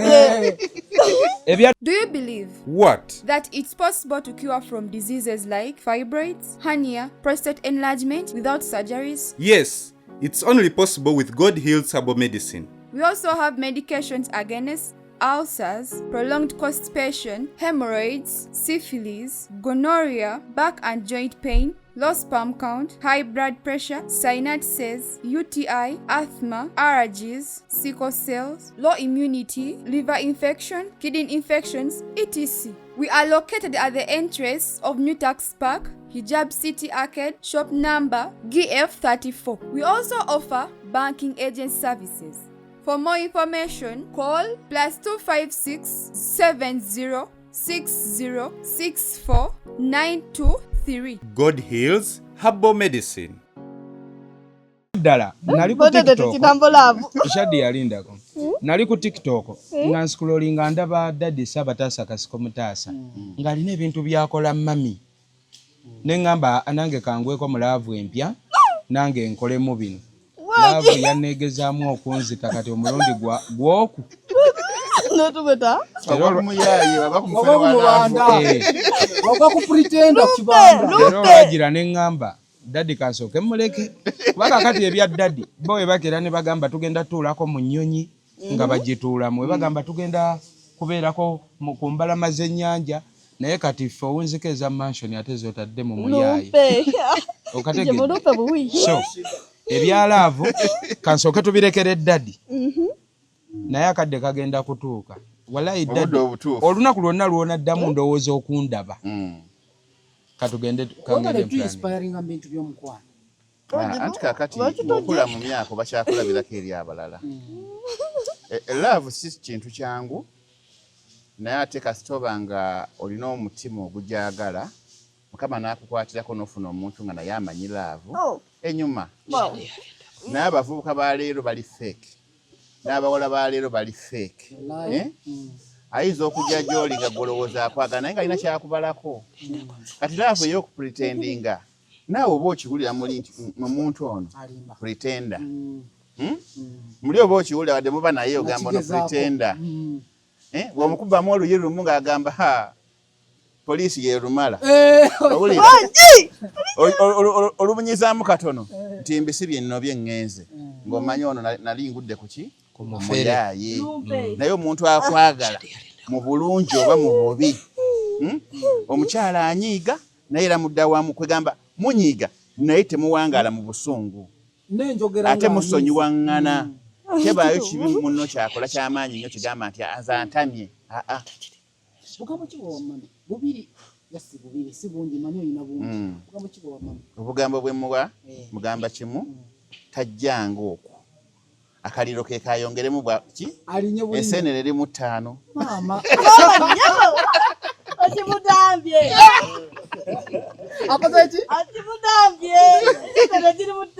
Do you believe What? that it's possible to cure from diseases like fibroids, hernia, prostate enlargement without surgeries? Yes, it's only possible with God Heals Herbal Medicine. We also have medications against ulcers, prolonged constipation, hemorrhoids, syphilis, gonorrhea, back and joint pain, low sperm count, high blood pressure, sinuses, UTI, asthma, allergies, sickle cells, low immunity, liver infection, kidney infections, etc. We are located at the entrance of New Tax Park, Hijab City Arcade, shop number GF34. We also offer banking agent services. For more information, call +256 70 6064 923. God Heals Herbal Medicine. Dala nali ku TikTok. Shadi yalindako. Nali ku TikTok nga nscrollinga ndaba Daddy Sabatasa Kasiko Mutasa nga alina ebintu byakola mami. Nengamba anange kangweko mu laavu empya nange nkolemu bino. Laavu yanegezaamu okunzita kati omulundi gwoku. Notubeta. Muyayi babakumufera wabanda. Wakakupretenda kibanda. Lero wagira nengamba Daddy kasooke muleke. Kubanga kati ebya Daddy bo bakera ne bagamba tugenda tuulako mu nnyonyi nga bagituulamu. We bagamba tugenda kubeerako ku mbalama z'ennyanja naye kati ffe owunzikeza mansion ate zotadde mu muyayi. Okategedde. So ebya laavu kansooke tubirekere Daddy. Naye akadde kagenda kutuuka. Wallahi Daddy olunaku lwonna lwonaddamu ndowooza okundaba. Katugende kangende inspiring bintu by'omukwano. Anti kakati okula mu myaka bakyakulabirako eri abalala. Love si kintu kyangu naye ate kasitoba nga olina omutima ogujagala Mukama n'akukwatirako n'ofuna omuntu nga naye amanyi love enyuma. Naye abavubuka ba leero bali fake. N'abawala ba leero bali fake. Ayinza okujja gy'oli nga golowooza akwagala naye nga alina kyakubalako. Kati laavu ey'okupretendinga naawe oba okiwulira muli nti mu muntu ono pretenda. Muli oba okiwulira wadde muba naye ogamba ono pretenda. Bw'omukubamu oluyi lumu ng'agamba poliisi yerumala. Olumunyizaamu katono nti mbisibye nno by'engenze ng'omanyi ono nali ngudde ku ki? Muyayi. Naye omuntu akwagala mu bulungi oba mu bubi omukyala anyiiga naye era mudda wamu kwegamba munyiiga naye temuwangaala mu busungu ate musonyiwaŋŋana. Tebaayo kibi munno kyakola ky'amaanyi nnyo kigamba nti azantamye. Bugambo ki bw'owamani? Bubiri yasi bubiri si bungi manyi oyina bungi. Bugambo ki bw'owamani? Obugambo bwe muwa mugamba kimu tajjanga okwo. Akaliro ke kayongeremu bwa ki? Ensenene eri mu 5. Mama. Atimudambye. Akoze ki? Atimudambye. Ensenene ziri mu 5.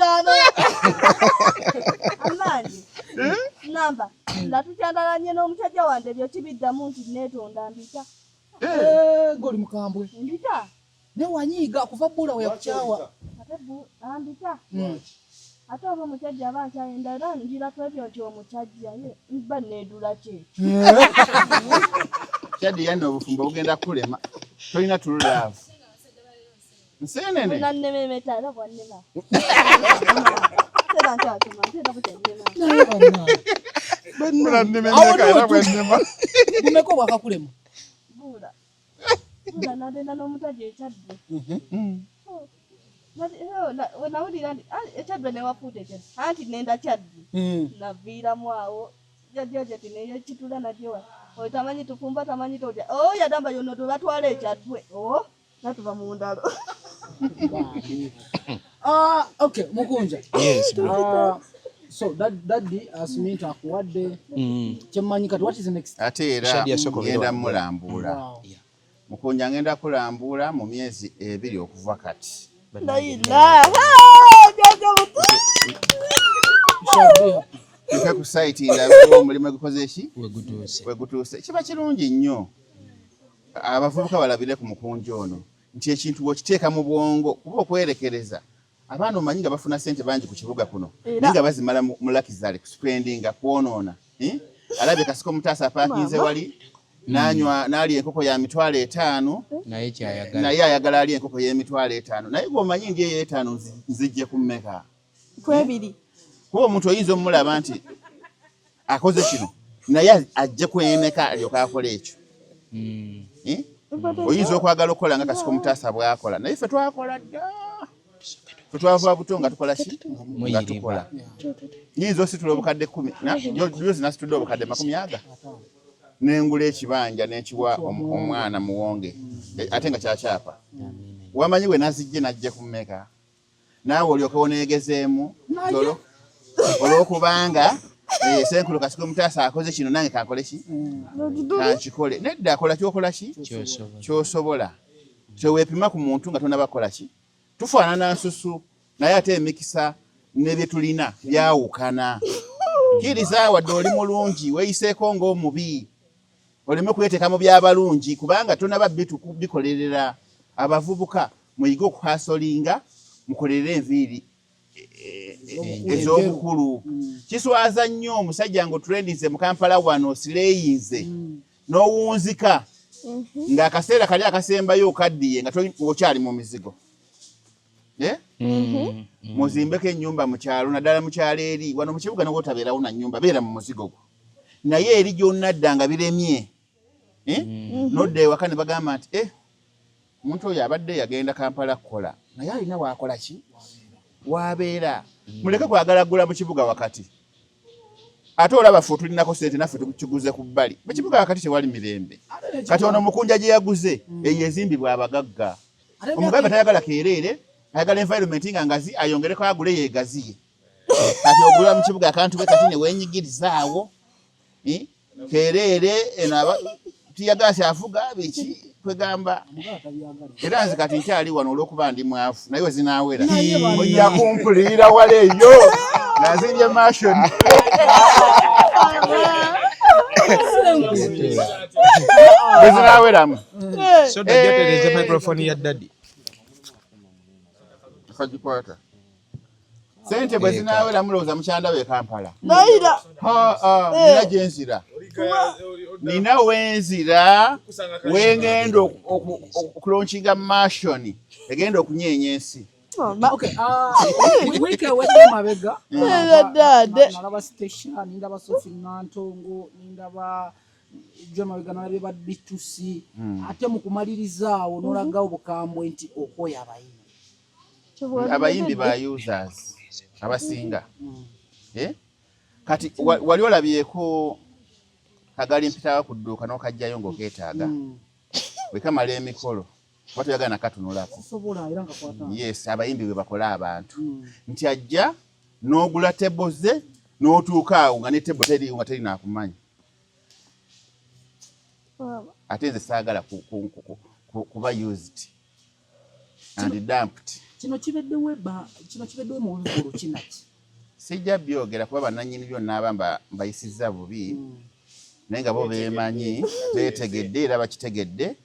Amani. Namba. Natukyandalanye n'omusajja wange ebyo kibiddamu nti neetonda mbita. Goli mukambwe. Mbita. Ne wanyiiga kuva bbula we yakukyawa. Ate mbita. Ate oba omusajja aba akyayenda era njira twebyo nti omusajja ye mba needula ki. Kyaddi yanno obufumbo bugenda kulema. Tolina tululaavu. Nsenene. Nannememeta era bwannema. Bumeko bwakakulema. Bula nadenda n'omusajja ekyadde. Nawulira nti ekyadde newafuuta ekyadde anti nenda kyadde naviiramu awo jajja ti neyekitula najyowa oyo tamanyi tufumba tamanyi totya yagamba yonna tebatwala ekyaddwe natuva mu ndalo. Okay, Mukunja. Yes. So Daddy asked me to akuwadde kyemmanyi kati what is the next? Ate era ngenda mulambuula. Mukunja ngenda kulambuula mu myezi 2 okuva kati. Tuke ku site ndabwo omulimu gukoze eki? Wegutuuse. Kiba kirungi nnyo. Abavubuka balabire ku Mukunja ono nti ekintu bw'okiteeka mu bwongo kuba okwerekereza. Abaana omanyi nga bafuna ssente bangi ku kibuga kuno nga bazimala mu Lakizale kuspendinga kwonoona. Alabye Kasiko Mutasa paakinze wali n'alya enkoko ya $5,000 naye ayagala alya enkoko y'emitwalo 5 naye gw'omanyi ndi eyo 5 nzijje ku mmeka? Kwebiri. Kuba omuntu oyinza omulaba nti akoze kino naye ajje ku emeka alyoka akola ekyo. Oyinza okwagala okukola nga Kasiko Mutasa bw'akola naye ffe twakola dda. Tutwava buto nga tukola ki? Nga tukola. Nyinza ositula obukadde 10 yozi nasitudde obukadde 50 n'engula ekibanja n'ekiwa omwana muwonge ate nga kyakyapa. Wamanyi we nazijje najje ku mmeka? Naawe olyoka oneegezeemu olw'okubanga Senkulu kasiko mutasa akoze kino nange kakole ki kankikole nedda akola kyokola ki kyosobola teweepima ku muntu nga tonna bakola ki tufaanana nsusu naye ate emikisa ne bye tulina byawukana kkiriza wadde oli mulungi weeyiseeko ng'omubi oleme kweteeka mu by'abalungi kubanga tonaba bikolerera abavubuka muyige okuhasolinga mukolerere enviiri ez'obukulu kiswaza nnyo omusajja ng'otulendize mu Kampala wano osireyinze n'owunzika ng'akaseera kali akasembayo okaddiye nga okyali mu mizigo muzimbeko ennyumba mu kyalo naddala mu kyalo eri wano mu kibuga n'obwotabeerawo na nnyumba beera mu muzigo gwo naye eri gy'onnadda nga biremye nodda ewaka ne bagamba nti omuntu oyo abadde yagenda Kampala kukola naye alina waakola ki wabeera muleke kwagalagula mu kibuga wakati ate olaba ffe tulinako sente naffe tukiguze ku bbali mu kibuga wakati tewali mirembe kati ono mukunja gye yaguze eyo ezimbibwa abagagga omugagga tayagala keereere ayagala environment nga ngazi ayongereko agule yeegaziye kati ogula mu kibuga akantu be kati ne weenyigirizaawo keereere tiyagala kyavuga biki kwegamba era nze kati nkyali wano olw'okuba ndi mwafu naye wezinaawera ojja kumpulira wala eyo nga nzimbye mashoni wezinaaweramu sodajatereze microphone ya daddy kagikwata sente bwe zinaaweramu lowooza mukyanda we Kampala naira nina gyenzira nina wenzira wengenda okulonkinga mashoni egenda okunyeenya ensi wiiki ewedde mabega nalaba Station nindaba Sophie Nantongo nindaba Mabega nalabye ba B2C ate mu kumalirizaawo n'olagawo bukambwe nti okwoya abayimbi ba users abasinga kati wali olabyeko kagali mpitawa ku dduuka n'okajjayo ng'okeetaaga wekamala emikolo kuba toyagala nakatunulako yes abayimbi bwe bakola abantu nti ajja n'ogula tebo ze n'otuuka awo nga ne tebo teriiwo nga teri naakumanya ate nze saagala kuba used and dumped kino kibeddewo mu bivulu kinaki sijja byogera kuba bannannyini byonna aba mbayisizza bubi naye nga bo beemanyi beetegedde era bakitegedde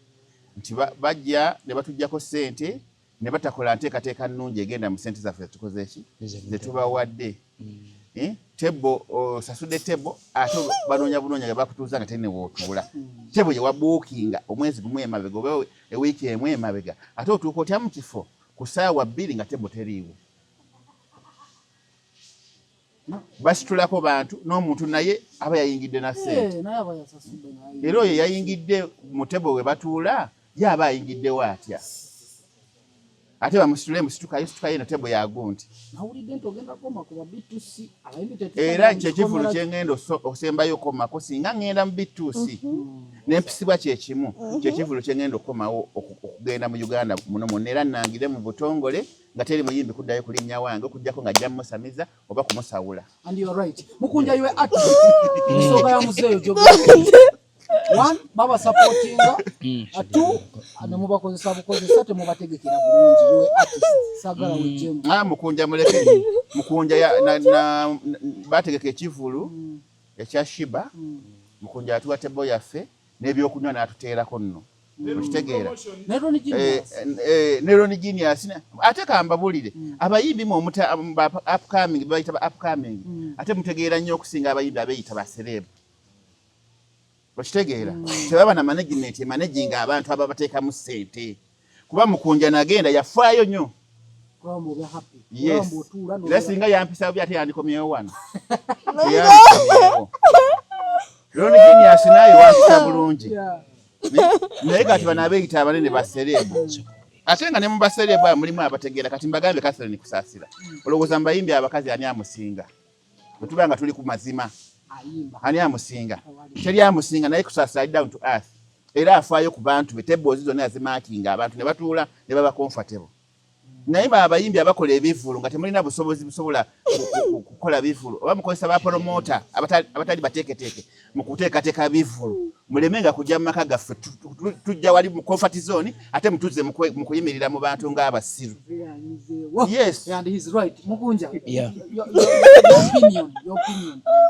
nti bajja ne batuggyako ssente ne batakola nteekateeka nnungi egenda mu ssente zaffe tukoze ki zetubawadde tebo osasudde tebo ate banoonya bunoonya nga bakutuuza nga tene wootuula tebo gye wabuukinga omwezi gumu emabega oba ewiiki emu emabega ate otuuka otya mu kifo ku ssaawa 2 nga tebo teriiwo basitulako bantu n'omuntu naye aba yayingidde na ssente era oyo yayingidde mu tebo we batuula ye aba ayingiddewo atya ate bamusitule musitukayo eno tebo yagundi era kyekivulu kyengenda osembayo okomako singa ngenda mu B2C nempisibwa kyekimu kyekivulu kyengenda okomawo okugenda mu Uganda muno mwonna era nangire mu butongole nga teri muyimbi kuddayo kulinnya wange okujjako nga ajja musamiza oba kumusawula mukunja iwe artist nsooka ya muzeeyo one baba supportinga two nemubakozesa bukozesa temubategekera bulungi iwe artist sagala wejemu mukunja muleke mukunja bategeka ekivulu ekya Shiba mukunja atuwa tebo yaffe n'ebyokunywa n'atuteerako nno okitegeera Neroni Genius ate kambabulire abayimbi mu upcoming bayita ba upcoming ate mutegeera nnyo okusinga abayimbi abeeyita ba celeb okitegeera tebaba na management emanaging abantu ababateeka mu ssente kuba mukunja nagenda yafaayo nnyo yes era singa yampisa byate yandikomyewo wano Neroni Genius naye wampisa bulungi naye kati bano abeeyita abanene baserebu ate nga ne mu baserebu abo mulimu abategeera kati mbagambe Catherine Kusaasira olowooza mbayimbi abakazi ani amusinga bwe tuba nga tuli ku mazima ani amusinga teri amusinga naye Kusaasira down to earth era afaayo ku bantu be tebo zonna yazimaakinga abantu ne batuula ne baba comfortable naye abayimbi abakola ebivulu nga temulina busobozi busobola kukola bivulu oba mukozesa bapromota abatali bateeketeeke mu kuteekateeka bivulu mulemenga kujja mu maka gaffe tujja wali mu comfort zone ate mutuze mu kuyimirira mu bantu ng'abasiru. Yes. And he's right. Mukunja. Yeah. Your opinion.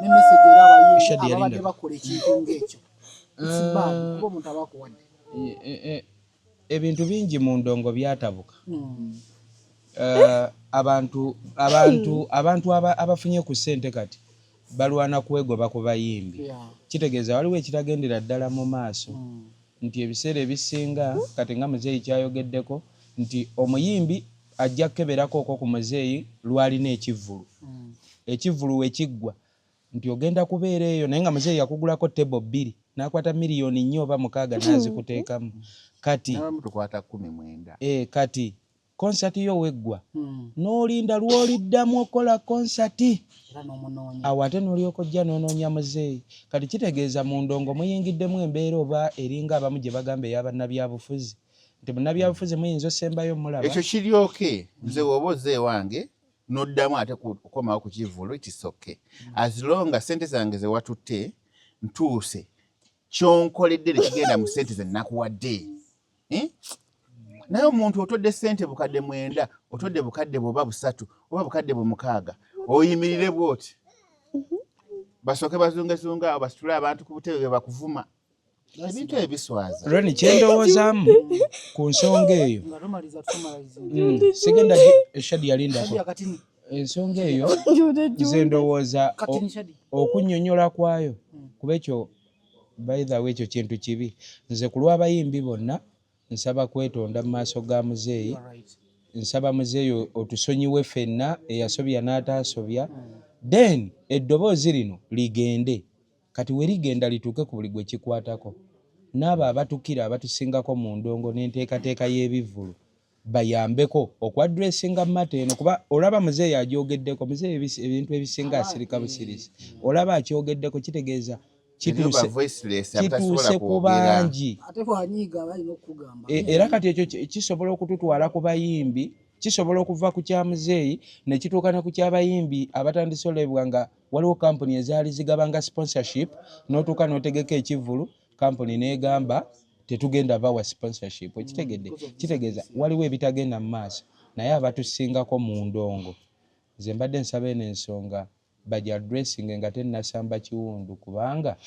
Ne message era abayimbi ababadde bakola ekintu ng'ekyo. It's bad. Kuba omuntu abakuwadde. Ebintu bingi mu ndongo byatabuka. Abantu abafunye ku ssente kati balwana kwegoba ku bayimbi. Kitegeeza waliwo ekitagendera ddala mu maaso nti ebiseera ebisinga kati nga muzeeyi kyayogeddeko nti omuyimbi ajja kukeberako okwo ku muzeeyi lwalina ekivvulu. Ekivvulu we kiggwa nti ogenda kubeera eyo naye nga muzeeyi yakugulako tebo 2 n'akwata miliyoni 4 oba 6 n'azikuteekamu. Kati kati konsati yo weggwa n'olinda lw'oliddamu okola konsati awo ate n'olyoka ojja n'onoonya muzeeyi. Kati kitegeeza mu ndongo muyingiddemu embeera oba eringa abamu gye bagamba ey'abannabyabufuzi nti munnabyabufuzi muyinza osembayo mulaba. Ekyo kiryoke nze woba ozze wange n'oddamu ate kukomawo ku kivulu kisoke as long as ssente zange ze watutte ntuuse kyonkoledde nekigenda mu ssente ze nnakuwadde. Naye omuntu otodde ssente bukadde 9 otodde bukadde bwoba 3 oba bukadde 6 oyimirire bwoti basooke bazungezunga basitule abantu ku butebe bakuvuma ebintu ebiswaza. Roni kyendowoozaamu ku nsonga eyo sigenda eshadi yalindako ensonga eyo nze ndowooza okunnyonnyola kwayo kuba ekyo by the way ekyo kintu kibi. Nze ku lw'abayimbi bonna nsaba kwetonda mu maaso ga muzeeyi. Nsaba muzeeyi otusonyiwe ffenna eyasobya n'ataasobya then eddoboozi lino ligende kati we ligenda lituuke ku buli gwe kikwatako. N'abo abatukira abatusingako mu ndongo n'enteekateeka y'ebivvulu bayambeko okwadressinga mata eno kuba olaba muzeeyi agyogeddeko muzeeyi ebintu ebisinga asirika busirisi olaba akyogeddeko kitegeeza kituuse ku bangi era kati ekyo kisobola okututwala ku bayimbi kisobola okuva ku kya muzeeyi ne kituuka ne ku ky'abayimbi abatandise olebwa nga waliwo kampuni ezaali zigabanga sponsorship n'otuuka n'otegeka ekivvulu kampuni n'egamba tetugenda bawa sponsorship. Kitegeeza waliwo ebitagenda mu maaso naye abatusingako mu ndongo nze mbadde nsaba eno ensonga baja addressing nga tennasamba kiwundu kubanga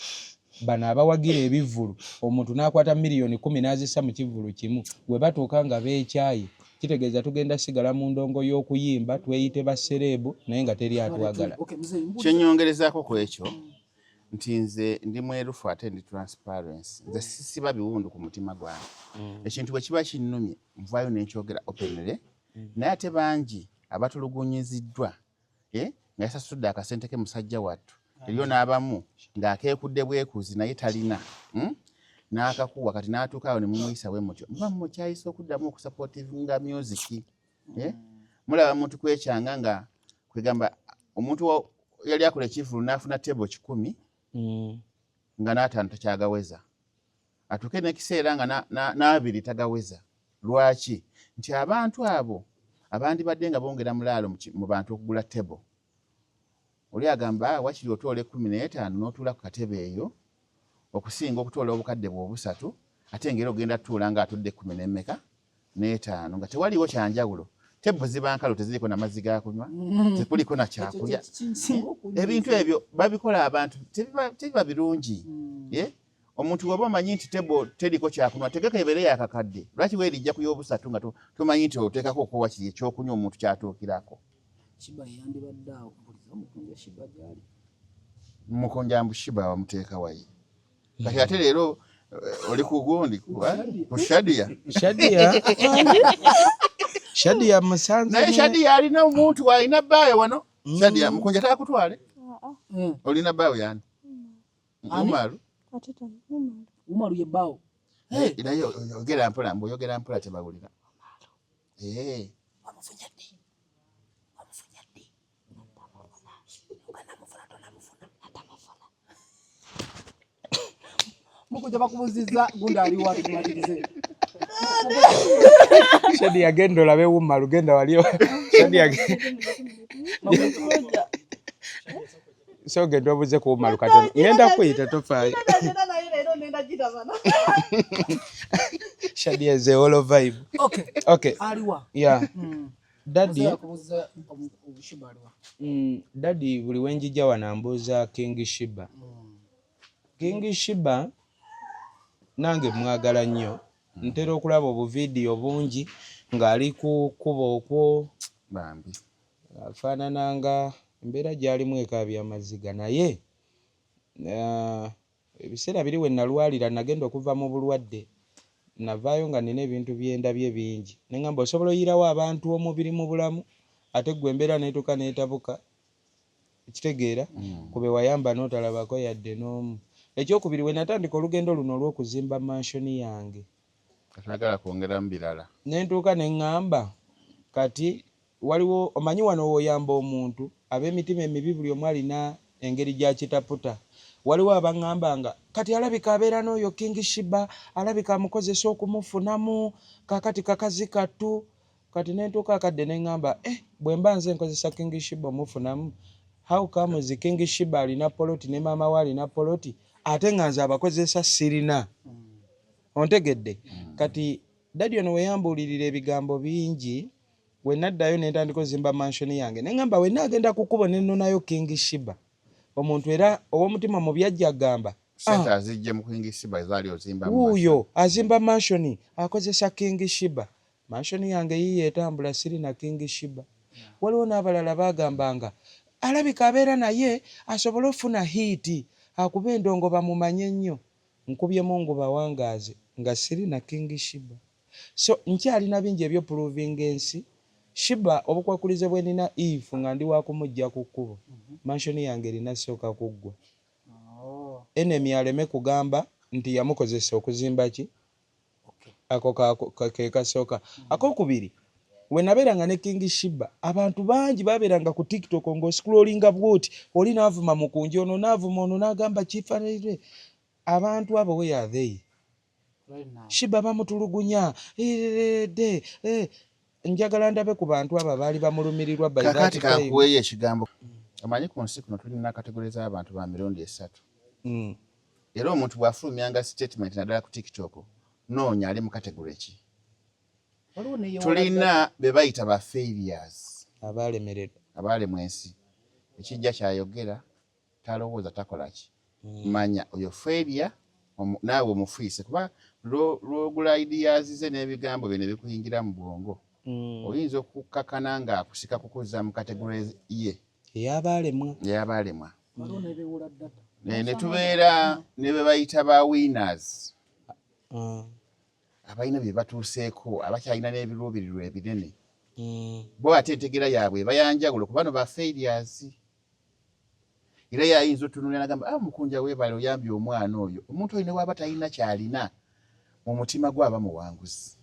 bano abawagira ebivvulu omuntu n'akwata miliyoni 10 n'azissa mu kivvulu kimu we batuuka nga beekyaye kitegeeza tugenda sigala mu ndongo y'okuyimba tweyite basereebu naye nga teri atwagala. Kyennyongerezaako ku ekyo nti nze ndi mwerufu ate ndi transparency nze sisiba biwundu ku mutima gwange. Ekintu bwe kiba kinnumye nvaayo n'enkyogera openly naye ate bangi abatulugunyiziddwa nga yasasudde akasente ke musajja wattu eriyo n'abamu ng'akeekudde bwekuuzi naye talina n'akakuwa kati n'atuuka awo ne mumuyisa bwe mutyo muba mukyayisa okuddamu okusupportinga music. Mulaba muntu kwekyanga nga kwegamba omuntu yali akola ekivvulu n'afuna tebo 10 nga n'ataano takyagaweza atuuke n'ekiseera nga n'abiri tagaweza. Lwaki? Nti abantu abo abandibadde nga bongera mulaalo mu bantu okugula tebo oli agamba wakiri otwole 15 n'otuula ku katebe eyo okusinga okutwala obukadde bw'obusatu ate ngeri ogenda tuula nga atudde 15 nga tewaliwo kyanjawulo. Tebo zibankalo teziriko n'amazzi ga kunywa tekuliko na kyakulya. Ebintu ebyo babikola abantu tebiba birungi. Omuntu bw'oba omanyi nti tebo teriko kyakunywa tegeka ebeere yakakadde lwaki weerijja ku y'obusatu nga tomanyi nti oteekako okuwa kiri ekyokunywa omuntu kyatuukirako. Mukonja Shiba wamuteeka wayi kati ate leero oli ku gundi ku Shadia musanze naye Shadia alina omuntu alina bbaayo wano. Shadia Mukonja taakutwale olina bbaayo yani Umaru ye bbaawo naye oyogera mpola mboyogera mpola tebawulira. Mukunja bakubuzizza gundi ali wali kumalirize Shadi yagenda olabe wumma lugenda waliyo. Shadi so genda obuze ku wumma lukatono. Ngenda kuyita tofaayo. Shadi is a whole vibe. Okay. Aliwa. Yeah. Daddy. Daddy buli wenjija wanambuza King Shiba. King Shiba nange mwagala nnyo. Ntera okulaba obuvidiyo bungi ng'ali ku kubo okwo bambi afaanana nga embeera gy'alimu ekaabya amaziga naye ebiseera biri we nalwalira nagenda okuva mu bulwadde navaayo nga nina ebintu byendabye bingi neŋŋamba osobola oyirawo abantu omubiri mu bulamu ate gwe embeera neetuuka neetabuka ekitegeera kube wayamba n'otalabako yadde n'omu. Ekyokubiri we natandika olugendo luno olw'okuzimba mansioni yange atagala kwongera mu birala nentuuka neŋŋamba kati waliwo omanyi wano w'oyamba omuntu ab'emitima emibi buli omu alina engeri gy'akitaputa. Waliwo abaŋŋamba nga kati alabika abeera n'oyo King Shiba alabika amukozesa okumufunamu kakati kakazi kattu kati nentuuka akadde neŋŋamba bwe mba nze nkozesa King Shiba omufunamu how comes King Shiba alina poloti ne maama we alina poloti ate nga nze abakozesa sirina. Ontegedde kati Daddy ono weyambuulirira ebigambo bingi we naddayo nentandika ozimba mansioni yange neŋŋamba we naagenda kukubo nennonayo King Shiba omuntu era ow'omutima mu byajja agamba sente azijje mu King Shiba ezaali ozimba wuuyo azimba mansioni akozesa King Shiba. Mansioni yange yiye etambula siri na King Shiba. Waliwo n'abalala baagambanga alabika abeera naye asobole ofuna hiiti akuba endongo bamumanye nnyo. Nkubyemu ngubawangaaze nga siri na King Shiba. So nkyalina bingi ebyopuluvinga ensi Shiba obukwakulize bwe nina Eve nga ndi wakumujja ku kkubo mansioni yange erina sooka kuggwa. Enemy aleme kugamba nti yamukozesa okuzimba ki ako ke kasooka. Akokubiri we nabeeranga ne King Shiba abantu bangi babeeranga ku TikTok ng'oscrollinga bwoti oli naavuma mukunji ono naavuma ono n'agamba kifanire abantu abo we yathei Shiba bamutulugunya njagala ndabe ku bantu abo baali bamulumirirwa by that kakati kakuweeyo ekigambo amanyi ku nsi kuno tulina kategori z'abantu ba mirundi 3 era omuntu bw'afulumyanga statement naddala ku TikTok noonya ali mu kategori ki. Tulina be bayita ba failures abalemeredwa abalemwa ensi ekijja kyayogera talowooza takola ki manya oyo failure naawe omufiise kuba lwogula ideas ze n'ebigambo bye ne bikuyingira mu bwongo oyinza okukakana nga akusika kukuza mu kategori ye ey'abalemwa ne tubeera ne be bayita ba winners abalina bye batuuseeko abakyalina n'ebiruubirirwa ebinene bo ate entegera yaabwe bayanjawulo kuba no ba failures era yayinza otunulira nagamba mukunja weebale oyambye omwana oyo omuntu oyo ne waaba talina kyalina mu mutima gwaba muwanguzi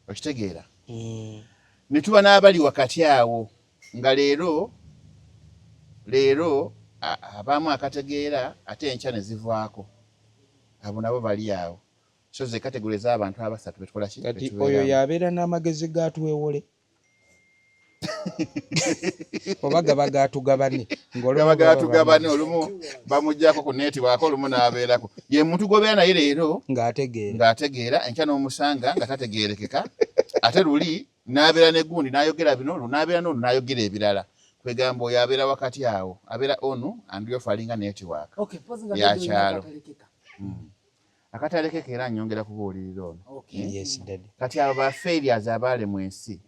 okitegeera ne tuba n'abali wakati awo nga leero abamu akategeera ate enkya ne zivaako abo nabo bali awo so ze kategori z'abantu abasatu betukola ki kati oyo yabeera n'amagezi gaatuwewole oba gaba gaatugabane gabatugabane olumu bamuggyako ku neeti waako olumu n'abeerako ye muntu gobeera naye leero ng'ategeera enkya n'omusanga nga tategeerekeka ate luli n'abeera n'egundi n'ayogera bino n'abeera n'onu n'ayogera ebirala kwegamba oyo abeera wakati awo abeera onu andiofu alinga netiwaaka yakyalo akatalekeka era nyongera kubuulirira ono kati abo ba failures abalemwa ensi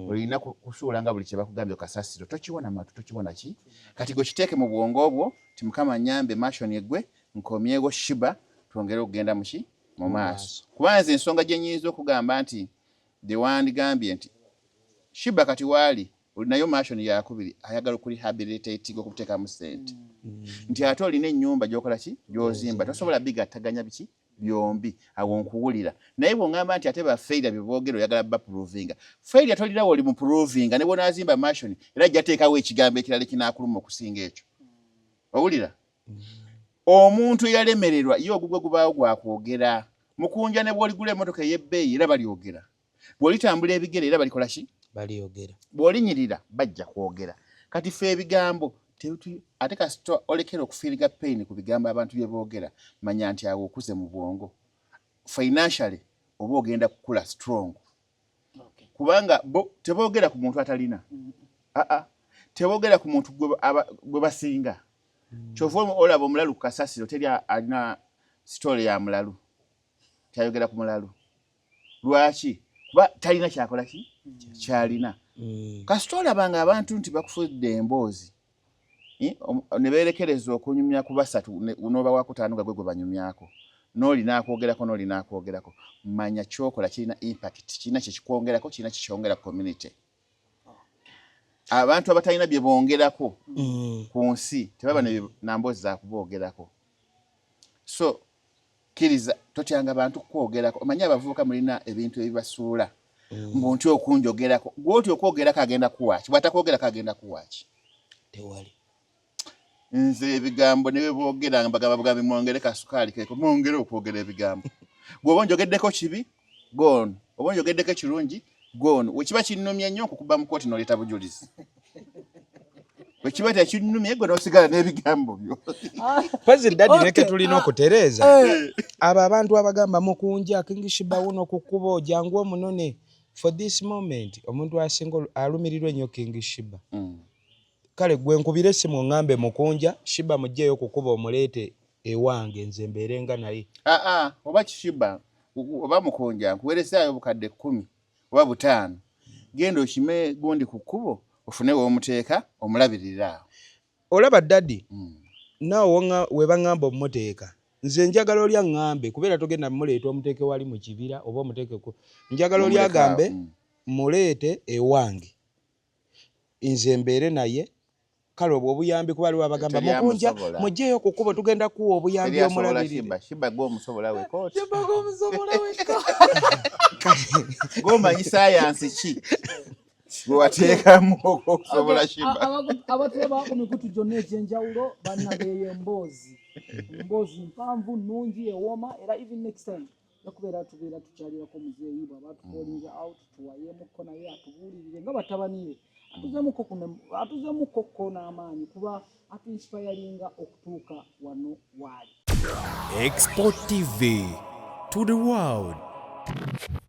olina kusuula nga buli kye bakugambye okasasiro tokiwona matu tokiwona ki kati gwe kiteeke mu bwongo obwo ti mukama nyambe mansioni eggwe nkomyewo Shiba twongere okugenda muki mu maaso kuba nze ensonga gye nnyinza okugamba nti the wandigambye nti Shiba kati waali olinayo mansioni yakubiri ayagala okurehabilitatinga okuteekamu ssente nti ate olina ennyumba gy'okola ki gy'ozimba tosobola bigattaganya biki byombi awo nkuwulira naye bw'ongamba nti ate ba failure bye boogera oyagala bapuruvinga failure tolirawo oli mu puruvinga ne bw'onaazimba mansioni era gyateekawo ekigambo ekirala ekinaakuluma okusinga ekyo owulira omuntu eyalemererwa ye ogugwe gubaawo gwakwogera Mukunja ne bw'oligula emmotoka ey'ebbeeyi era balyogera. Bw'olitambula ebigere era balikola ki? Balyogera. Bw'olinyirira bajja kwogera. Kati ffe ebigambo ate kasita olekera okufiiriga pain ku bigambo abantu bye boogera, manya nti awo okuze mu bwongo. Financially oba ogenda kukula strong. Kubanga teboogera ku muntu atalina. Teboogera ku muntu gwe basinga. Kyova olaba omulalu ku kasasiro teri alina story ya mulalu. Tayogera ku mulalu. Lwaki? Kuba talina kyakola ki? Kyalina. Kasita olabanga abantu nti bakufudde emboozi. Ne beerekereza okunyumya ku basatu n'oba wakutaano gwe banyumyako. N'oli n'akwogerako. Manya kyokola kirina impact. Kirina kye kikwongerako, kirina kye kyongera ku community. Abantu abatalina bye bongerako ku nsi tebaba na mboozi za kuboogerako. So kiriza totyanga abantu kwogerako. Omanye abavubuka mulina ebintu ebibasuula. Mbunti okunjogerako. Gwoti okwogerako agenda kuwaaki. Bw'atakwogerako agenda kuwaaki. Tewali. Nze ebigambo ne boogera bagamba mwongere kasukaali keko mwongere okwogera ebigambo. Bw'oba njogeddeko kibi gono. Oba njogeddeko kirungi gono. Wekiba kinnumye nnyo okukuba mu kooti n'oleeta bujulizi. Wekiba tekinnumye gwe n'osigala n'ebigambo byo. Pazi dadi neke tulina okutereeza. Abo abantu abagamba mukunja Kingishiba wuno kukubo jangu omunone. For this moment omuntu asinga alumirirwe nnyo Kingishiba. Kale gwe nkubire simu ngambe mukunja Shiba mujjeyo kukuba omuleete ewange nze mberenga naye. Oba Kishiba oba mukunja nkuwereseayo obukadde 10 oba 5. Genda okime gundi ku kkubo ofune w'omuteeka omulabirira. Olaba dadi naawe webangamba omuteeka nze njagala olya ngambe kubeera togenda muleeta omuteeke wali mu kibira oba omuteeke ko njagala olya gambe muleete ewange nze mbeere naye. Kale obwo obuyambi kuba aliwo abagamba mukunja mujjeyo kukuba tugenda kuwa obuyambi omulabirire. Shiba gwe omusobola we kooti. Shiba gwe omusobola we kooti. Gomanyi science ki? Gwe wateekamu okusobola Shiba. Abateba ku mikutu gyonna egy'enjawulo bannabeeyo emboozi. Emboozi mpanvu nnungi ewoma era even next time okubeera tubeera tukyalirako muzeeyi bw'aba tukolinga out tuwayemukko naye atubuulirire nga batabaniire. Atuzemu koko n'amaanyi kuba atuinspiringa okutuuka wano waali. Export TV to the world.